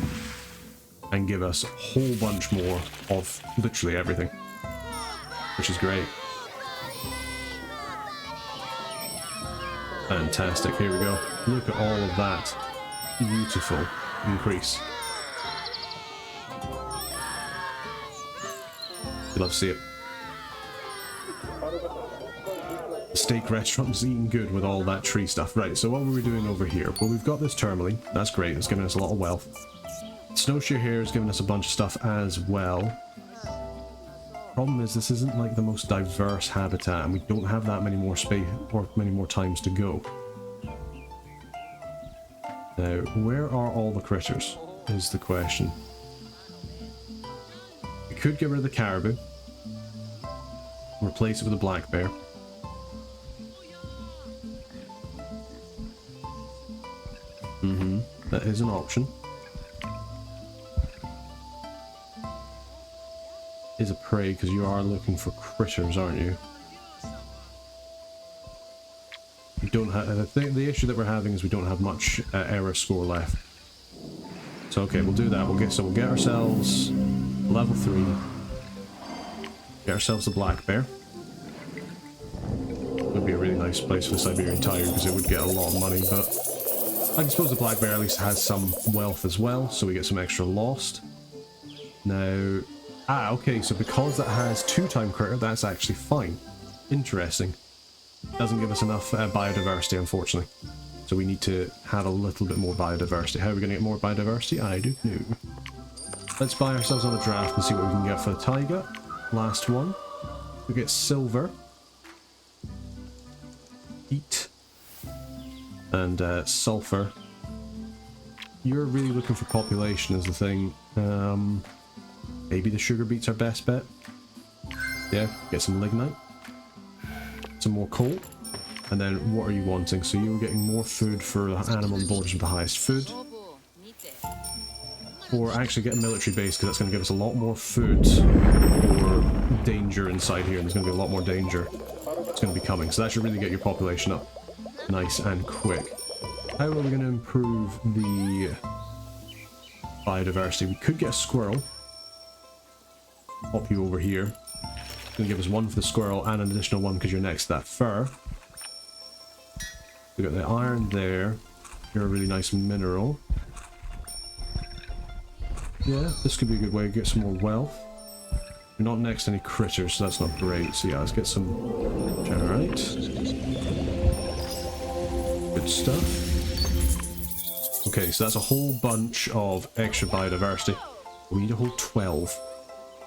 And give us a whole bunch more of literally everything. Which is great. Fantastic, here we go. Look at all of that beautiful increase. You'd love to see it. The steak restaurant's eating good with all that tree stuff. Right, so what were we doing over here? Well, we've got this tourmaline. That's great, it's giving us a lot of wealth. Snowshoe hare is giving us a bunch of stuff as well. Problem is, this isn't like the most diverse habitat, and we don't have that many more space or many more times to go. Now, where are all the critters? Is the question. We could get rid of the caribou, replace it with a black bear. That is an option. Is a prey, because you are looking for critters, aren't you? We don't have the issue that we're having is we don't have much error score left. So okay, we'll do that. We'll get ourselves level 3. Get ourselves a black bear. Would be a really nice place for the Siberian tiger because it would get a lot of money, but I suppose the black bear at least has some wealth as well, so we get some extra lost. Now. Okay, so because that has 2-time critter, that's actually fine. Interesting. Doesn't give us enough biodiversity, unfortunately. So we need to have a little bit more biodiversity. How are we going to get more biodiversity? I don't know. Let's buy ourselves on a draft and see what we can get for the taiga. Last one. We get silver. Heat. And sulfur. You're really looking for population is the thing. Maybe the sugar beet's our best bet. Yeah, get some lignite. Some more coal. And then what are you wanting? So you're getting more food for the animal on borders with the highest food. Or actually get a military base, because that's going to give us a lot more food or danger inside here, and there's going to be a lot more danger that's going to be coming. So that should really get your population up nice and quick. How are we going to improve the biodiversity? We could get a squirrel. Pop you over here. It's going to give us one for the squirrel and an additional one because you're next to that fur. We got the iron there. You're a really nice mineral. Yeah, this could be a good way to get some more wealth. You're not next to any critters, so that's not great. So yeah, let's get some generite. Good stuff. Okay, so that's a whole bunch of extra biodiversity. We need a whole 12,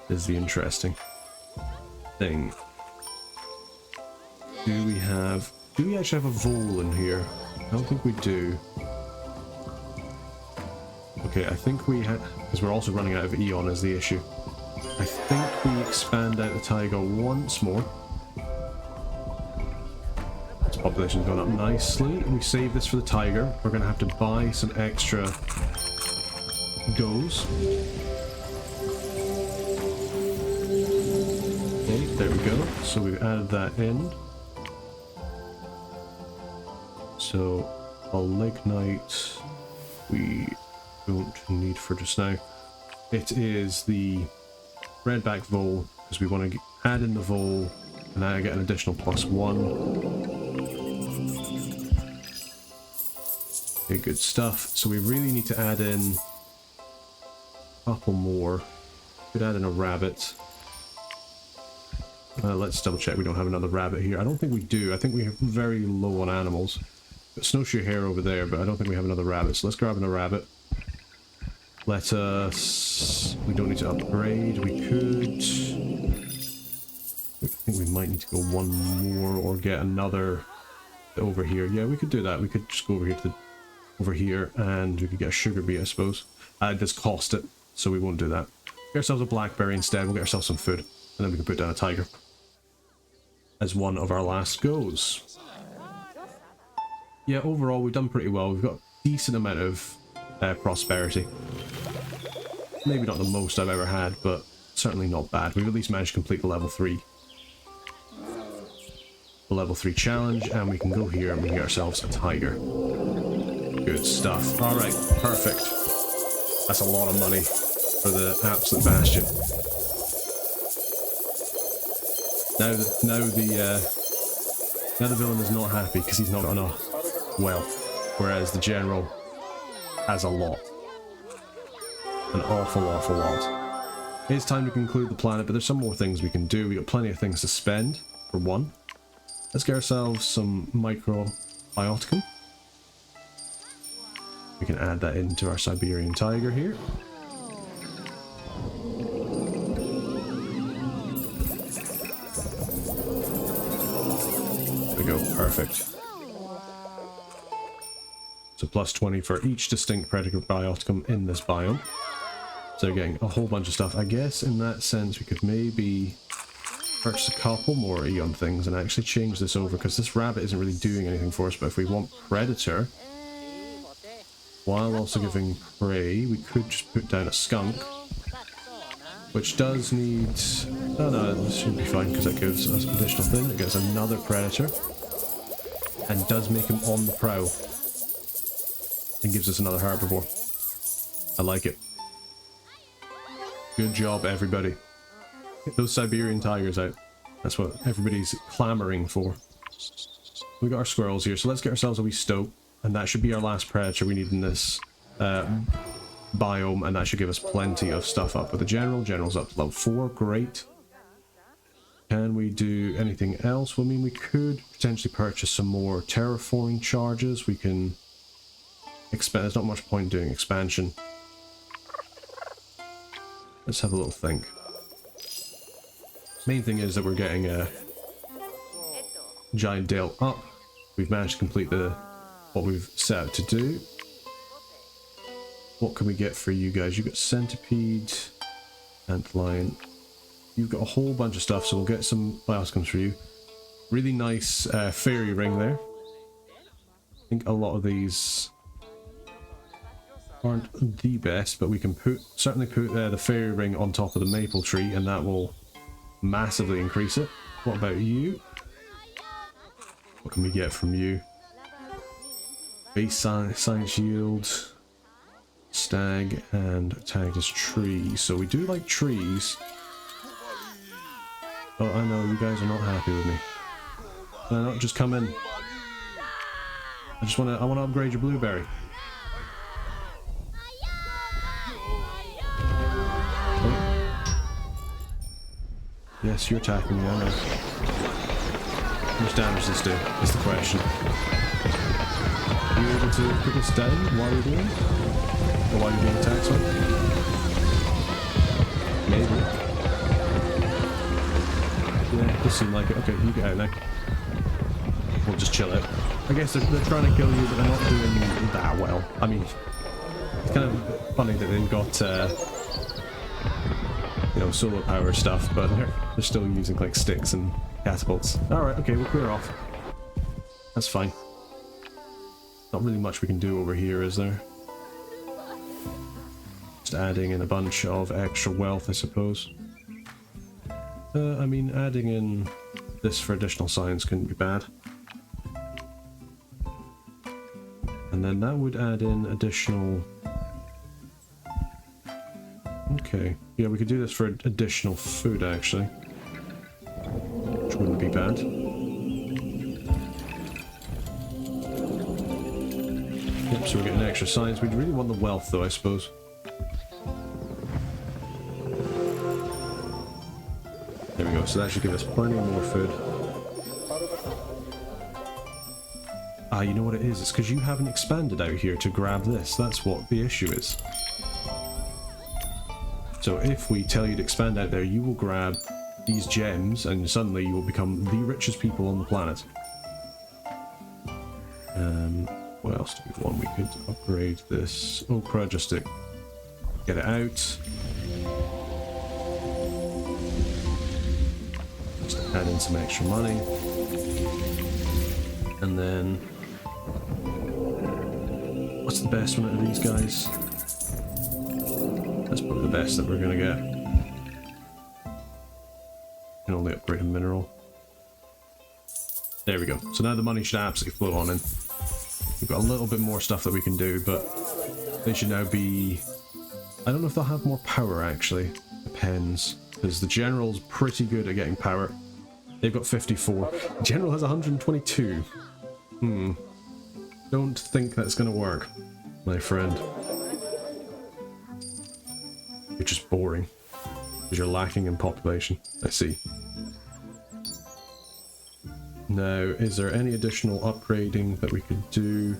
is the interesting thing. Do we actually have a vole in here? I don't think we do. Okay, I think we had, because we're also running out of Eon is the issue. I think we expand out the taiga once more. Its population's going up nicely. We save this for the tiger. We're going to have to buy some extra does. Okay, there we go. So we've added that in. So a lignite we don't need for just now. It is the redback vole, because we want to add in the vole and now get an additional +1. Okay, good stuff. So we really need to add in a couple more. Could add in a rabbit. Let's double check we don't have another rabbit here. I don't think we do. I think we have very low on animals. Got snowshoe hare over there, but I don't think we have another rabbit. So let's grab in a rabbit. Let us... We don't need to upgrade. We could... I think we might need to go one more or get another over here. Yeah, we could do that. We could just go over here and we could get a sugar beet, I suppose. It does cost it, so we won't do that. Get ourselves a blackberry instead. We'll get ourselves some food, and then we can put down a tiger as one of our last goes. Yeah, overall we've done pretty well. We've got a decent amount of prosperity. Maybe not the most I've ever had, but certainly not bad. We've at least managed to complete the level 3. The level 3 challenge, and we can go here and we can get ourselves a tiger. Good stuff. Alright, perfect. That's a lot of money for the absolute bastion. Now the villain is not happy because he's not got enough wealth, whereas the general has a lot. An awful lot. It's time to conclude the planet, but there's some more things we can do. We got plenty of things to spend, for one. Let's get ourselves some microbioticum. We can add that into our Siberian tiger here. There we go, perfect. So +20 for each distinct predator bioticum in this biome. So getting a whole bunch of stuff. I guess in that sense we could maybe purchase a couple more Eon things and actually change this over, because this rabbit isn't really doing anything for us. But if we want predator, while also giving prey, we could just put down a skunk, which does need... Oh no, this should be fine because that gives us an additional thing. It gives another predator and does make him on the prowl and gives us another herbivore. I like it. Good job, everybody. Get those Siberian tigers out. That's what everybody's clamoring for. We got our squirrels here, so let's get ourselves a wee stoat, and that should be our last predator we need in this biome, and that should give us plenty of stuff up. But the general's up to level 4, great. Can we do anything else? Well, I mean, we could potentially purchase some more terraforming charges. We can expand. There's not much point doing expansion. Let's have a little think. Main thing is that we're getting a giant dale up. We've managed to complete what we've set out to do. What can we get for you guys? You've got centipede, antlion. You've got a whole bunch of stuff, so we'll get some. What else comes for you? Really nice fairy ring there. I think a lot of these aren't the best, but we can certainly put the fairy ring on top of the maple tree, and that will massively increase it. What about you? What can we get from you? Base science yield, stag, and tagged as tree. So we do like trees. Oh, I know, you guys are not happy with me. Can I not just come in? I wanna upgrade your blueberry. Oh. Yes, you're attacking me, I know. How much damage does this do, is the question. Are you able to put this down while you're doing it? Or while you're being attacked, sorry? Maybe. Yeah, does seem like it. Okay, you get out now. We'll just chill out. I guess they're trying to kill you, but they're not doing that well. I mean, it's kind of funny that they've got, you know, solar power stuff, but they're still using like sticks and catapults. Alright, okay, we'll clear off. That's fine. Not really much we can do over here, is there? Just adding in a bunch of extra wealth, I suppose. I mean, adding in this for additional science couldn't be bad. And then that would add in additional... Okay. Yeah, we could do this for additional food, actually. Which wouldn't be bad. Yep, so we're getting extra science. We'd really want the wealth, though, I suppose. There we go. So that should give us plenty more food. Ah, you know what it is? It's because you haven't expanded out here to grab this. That's what the issue is. So if we tell you to expand out there, you will grab these gems, and suddenly you will become the richest people on the planet. What else do we want? We could upgrade this okra just to get it out. Just add in some extra money. And then... what's the best one out of these guys? That's probably the best that we're going to get. Can only upgrade a mineral. There we go. So now the money should absolutely flow on in. We've got a little bit more stuff that we can do, but they should now be... I don't know if they'll have more power, actually. Depends. Because the General's pretty good at getting power. They've got 54. The General has 122. Don't think that's going to work, my friend. You're just boring. Because you're lacking in population. I see. Now, is there any additional upgrading that we could do?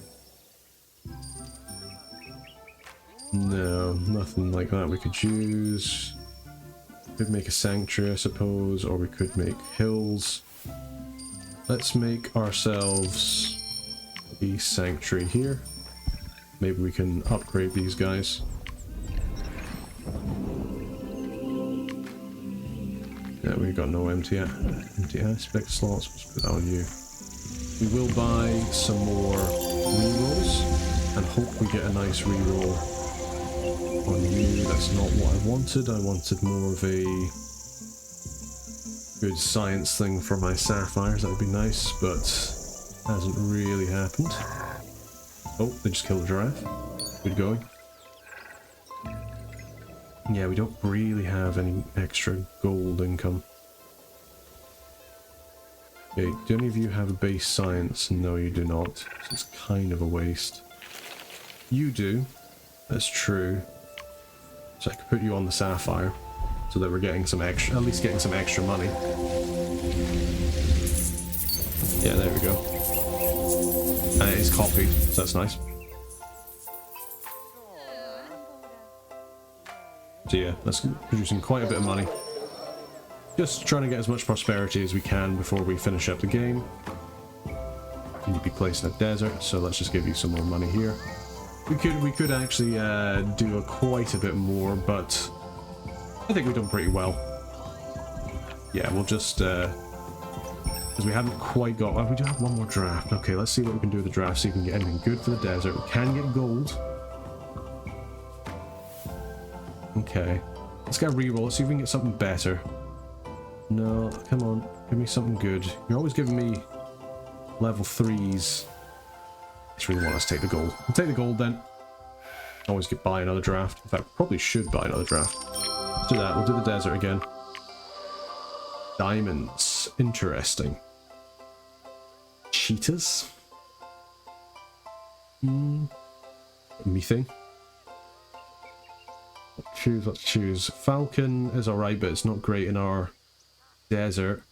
No, nothing like that we could use. Could make a sanctuary, I suppose, or we could make hills. Let's make ourselves a sanctuary here. Maybe we can upgrade these guys. Yeah, we've got no empty aspect slots. Let's put that on you. We will buy some more rerolls and hope we get a nice reroll on you. That's not what I wanted. I wanted more of a good science thing for my sapphires. That would be nice, but hasn't really happened. Oh, they just killed a giraffe. Good going. Yeah, we don't really have any extra gold income. Okay, do any of you have a base science? No, you do not. So it's kind of a waste. You do. That's true. So I could put you on the sapphire, so that we're getting some extra, at least getting some extra money. Yeah, there we go. And it is copied, so that's nice. So yeah, that's producing quite a bit of money. Just trying to get as much prosperity as we can before we finish up the game. You need to be placed in a desert, so let's just give you some more money here. We could actually do quite a bit more, but I think we've done pretty well. Yeah, we'll just because we haven't quite got. Well, we do have one more draft. Okay, let's see what we can do with the draft. See if we can get anything good for the desert. We can get gold. Okay, let's get a reroll. Let's see if we can get something better. No, come on, give me something good. You're always giving me level 3s. I just really want us to take the gold. We'll take the gold then. Always get buy another draft. In fact, probably should buy another draft. Let's do that. We'll do the desert again. Diamonds. Interesting. Cheetahs? Methane? Let's choose. Falcon is alright, but it's not great in our desert.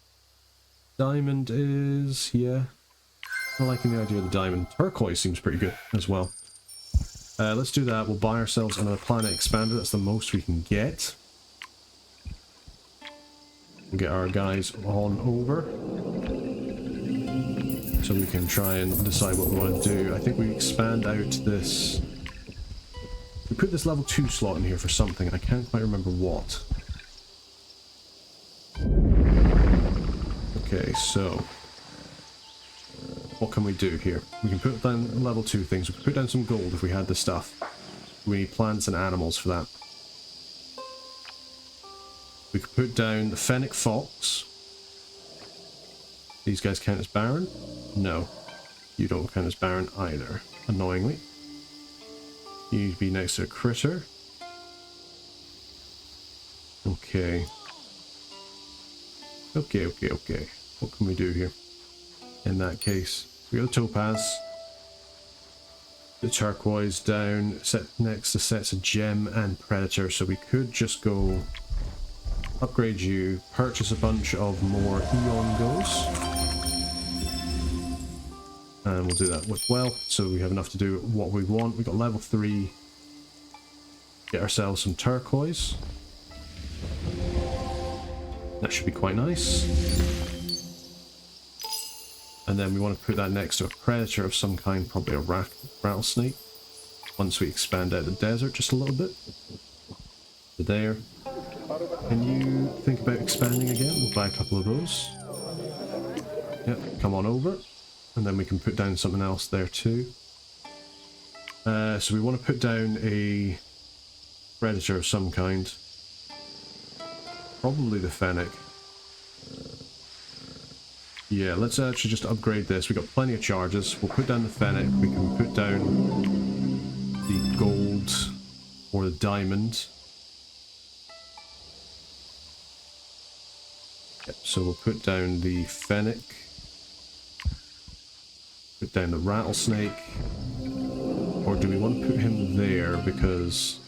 Diamond is, yeah. I'm liking the idea of the diamond. Turquoise seems pretty good as well. Let's do that. We'll buy ourselves another planet expander. That's the most we can get. We'll get our guys on over. So we can try and decide what we want to do. I think we expand out this... We put this level 2 slot in here for something, and I can't quite remember what. Okay, so... What can we do here? We can put down level 2 things. We can put down some gold if we had the stuff. We need plants and animals for that. We could put down the fennec fox. These guys count as barren? No. You don't count as barren either, annoyingly. You need to be next to a critter. Okay. Okay. What can we do here? In that case, we got the topaz. The turquoise down, set next to sets of gem and predator, so we could just go upgrade you, purchase a bunch of more eon goes. And we'll do that with wealth, so we have enough to do what we want. We got level 3. Get ourselves some turquoise. That should be quite nice. And then we want to put that next to a predator of some kind, probably a rattlesnake. Once we expand out the desert just a little bit. There. Can you think about expanding again? We'll buy a couple of those. Yep, come on over. And then we can put down something else there too. So we want to put down a predator of some kind. Probably the fennec. Yeah, let's actually just upgrade this. We've got plenty of charges. We'll put down the fennec. We can put down the gold or the diamond. Yep, so we'll put down the fennec. Put down the rattlesnake. Or do we want to put him there because...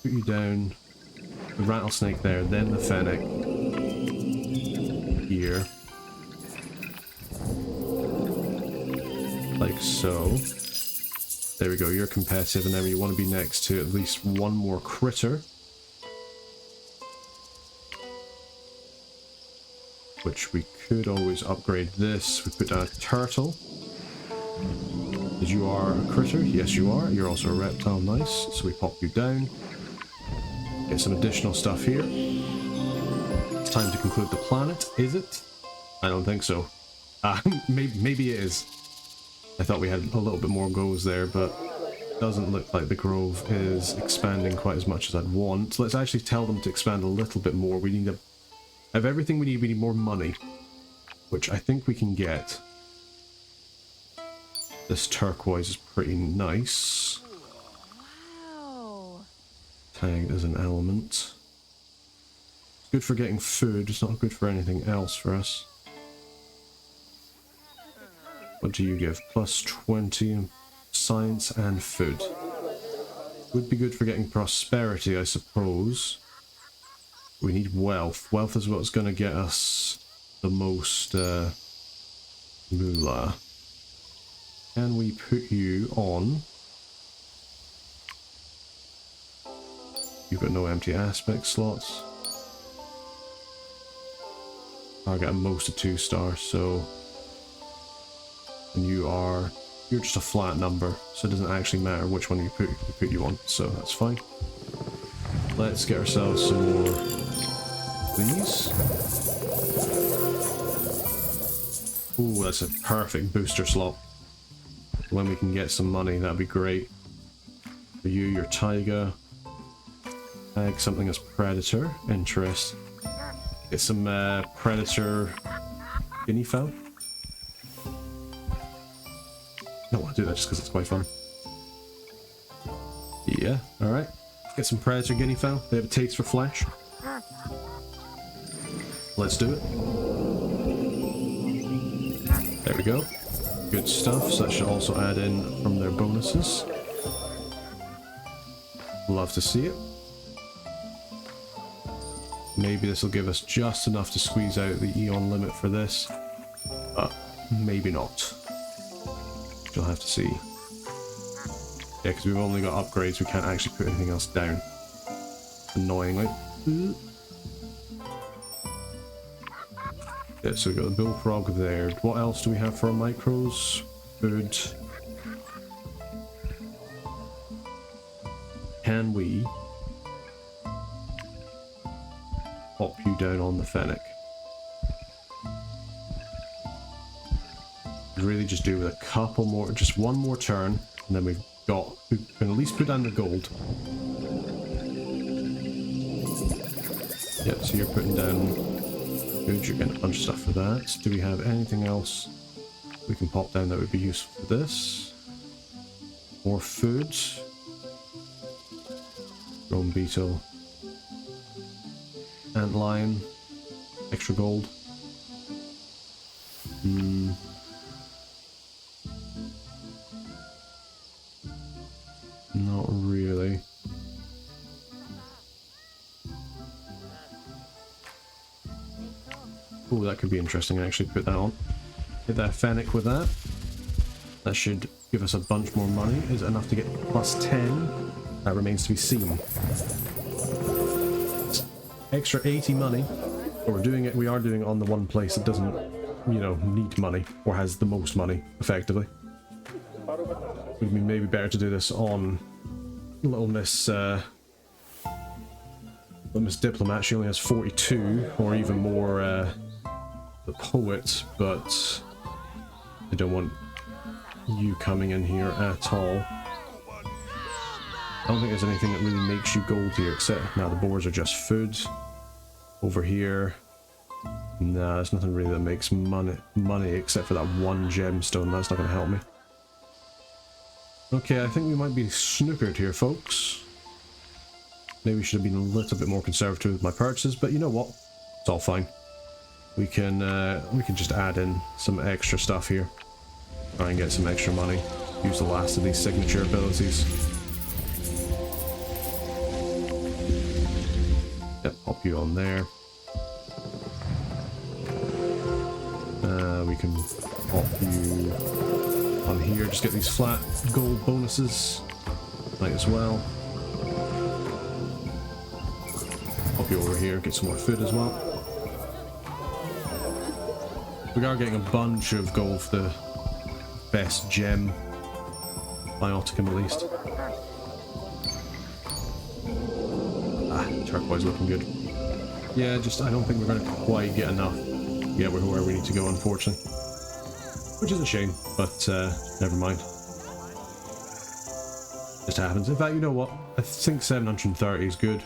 Put you down. The rattlesnake there, then the fennec. Here. Like so. There we go, you're competitive, and then we want to be next to at least one more critter. Which we could always upgrade this. We put down a turtle. Because you are a critter. Yes, you are. You're also a reptile. Nice. So we pop you down. Get some additional stuff here. It's time to conclude the planet. Is it? I don't think so. Maybe it is. I thought we had a little bit more goes there, but it doesn't look like the grove is expanding quite as much as I'd want. Let's actually tell them to expand a little bit more. We need to have everything we need more money, which I think we can get. This turquoise is pretty nice. Wow. Tagged as an element. It's good for getting food, it's not good for anything else for us. What do you give? Plus 20 science and food. Would be good for getting prosperity, I suppose. We need wealth. Wealth is what's going to get us the most moolah. Can we put you on? You've got no empty aspect slots. I got most of 2 stars, so... And you're just a flat number, so it doesn't actually matter which one we put you on, so that's fine. Let's get ourselves some more of these. Ooh, that's a perfect booster slot. When we can get some money, that'd be great. For you, your Taiga. Tag something as Predator. Interest. Get some Predator guinea fowl. I don't want to do that just because it's quite fun. Yeah, alright. Get some Predator guinea fowl. They have a taste for flesh. Let's do it. There we go. Good stuff, so that should also add in from their bonuses. Love to see it. Maybe this will give us just enough to squeeze out the Eon limit for this, but maybe not. You'll have to see. Yeah, because we've only got upgrades, we can't actually put anything else down. Annoyingly. Yeah, so we've got the bullfrog there. What else do we have for our micros? Food. Can we pop you down on the fennec? Really just do with a couple more, just one more turn, and then we can at least put down the gold. Yeah, so you're putting down good, you're getting a bunch of stuff for that. Do we have anything else we can pop down that would be useful for this? More food. Rome beetle. Antlion. Extra gold. Not really. Oh, that could be interesting. I actually put that on. Hit that fennec with that. That should give us a bunch more money. Is it enough to get plus 10? That remains to be seen. It's extra 80 money. But we are doing it on the one place that doesn't, you know, need money. Or has the most money, effectively. Would be maybe better to do this on Little Miss Diplomat. She only has 42, or even more, the poet, but I don't want you coming in here at all. I don't think there's anything that really makes you gold here, except now the boars are just food. Over here, nah, there's nothing really that makes money except for that one gemstone. That's not going to help me. Okay, I think we might be snookered here, folks. Maybe we should have been a little bit more conservative with my purchases, but you know what? It's all fine. We can just add in some extra stuff here. Try and get some extra money. Use the last of these signature abilities. Yep, pop you on there. We can pop you on here. Just get these flat gold bonuses. Might as well. Pop you over here, get some more food as well. We are getting a bunch of gold for the best gem. Bioticum at least. Ah, turquoise looking good. Yeah, just I don't think we're going to quite get enough. Yeah, we're where we need to go, unfortunately. Which is a shame, but never mind. Just happens. In fact, you know what? I think 730 is good.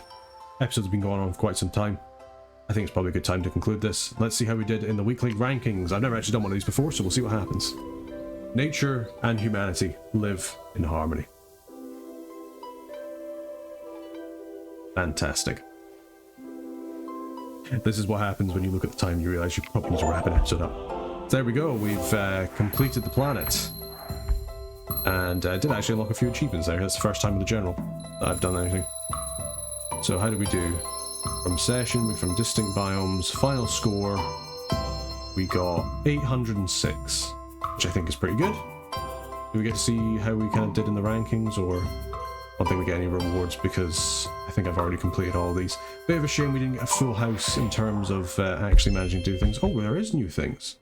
Episode's been going on for quite some time. I think it's probably a good time to conclude this. Let's see how we did in the weekly rankings. I've never actually done one of these before, so we'll see what happens. Nature and humanity live in harmony. Fantastic. This is what happens when you look at the time and you realise you probably need to wrap an episode up. There we go, we've completed the planet. And I did actually unlock a few achievements there. That's the first time with the general that I've done anything. So how did we do? From session, from distinct biomes, final score, we got 806, which I think is pretty good. Do we get to see how we kind of did in the rankings, or I don't think we get any rewards because I think I've already completed all of these. Bit of a shame we didn't get a full house in terms of actually managing to do things. Oh, there is new things.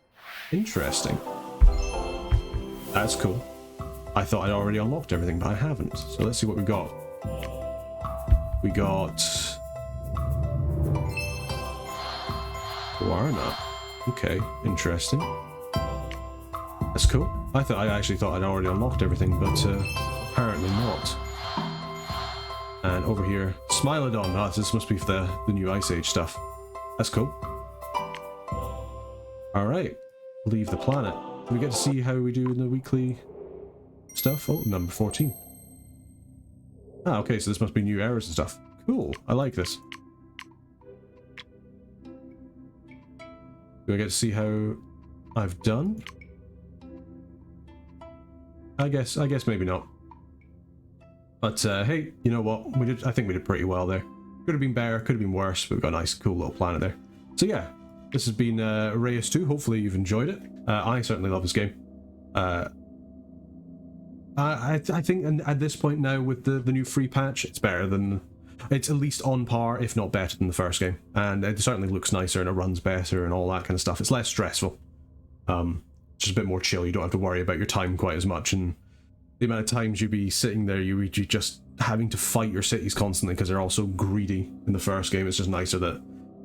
Interesting. That's cool. I thought I'd already unlocked everything, but I haven't. So let's see what we got. We got... Warna. Okay, interesting. That's cool. I actually thought I'd already unlocked everything, but apparently not. And over here, Smilodon. Ah, this must be for the new Ice Age stuff. That's cool. Alright. Leave the planet. We get to see how we do in the weekly stuff. Oh, number 14. Ah, okay, so this must be new errors and stuff. Cool. I like this. Do I get to see how I've done? I guess maybe not. But hey, you know what? I think we did pretty well there. Could have been better, could have been worse, but we've got a nice, cool little planet there. So yeah, this has been Reus 2. Hopefully you've enjoyed it. I certainly love this game. I think at this point now with the new free patch, it's better than... It's at least on par, if not better than the first game. And it certainly looks nicer and it runs better and all that kind of stuff. It's less stressful. Just a bit more chill. You don't have to worry about your time quite as much, and the amount of times you'd be sitting there, you're just having to fight your cities constantly because they're all so greedy in the first game. It's just nicer that,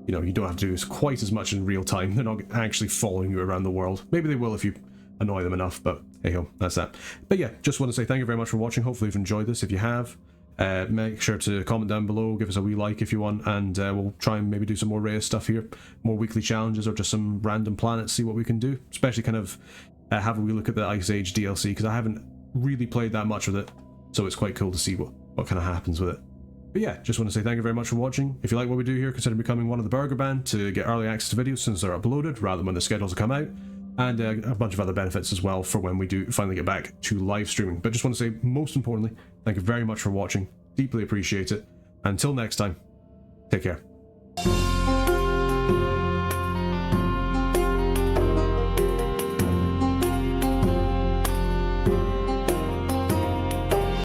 you know, you don't have to do quite as much in real time. They're not actually following you around the world. Maybe they will if you annoy them enough, but hey ho, that's that. But yeah, just want to say thank you very much for watching. Hopefully you've enjoyed this. If you have, make sure to comment down below, give us a wee like if you want, and we'll try and maybe do some more Reus stuff here, more weekly challenges or just some random planets, see what we can do, especially kind of have a wee look at the Ice Age DLC, because I haven't really played that much with it, so it's quite cool to see what kind of happens with it. But yeah, just want to say thank you very much for watching. If you like what we do here, consider becoming one of the Burger Band to get early access to videos since they're uploaded rather than when the schedules come out, and a bunch of other benefits as well for when we do finally get back to live streaming. But just want to say, most importantly, thank you very much for watching. Deeply appreciate it. Until next time, take care.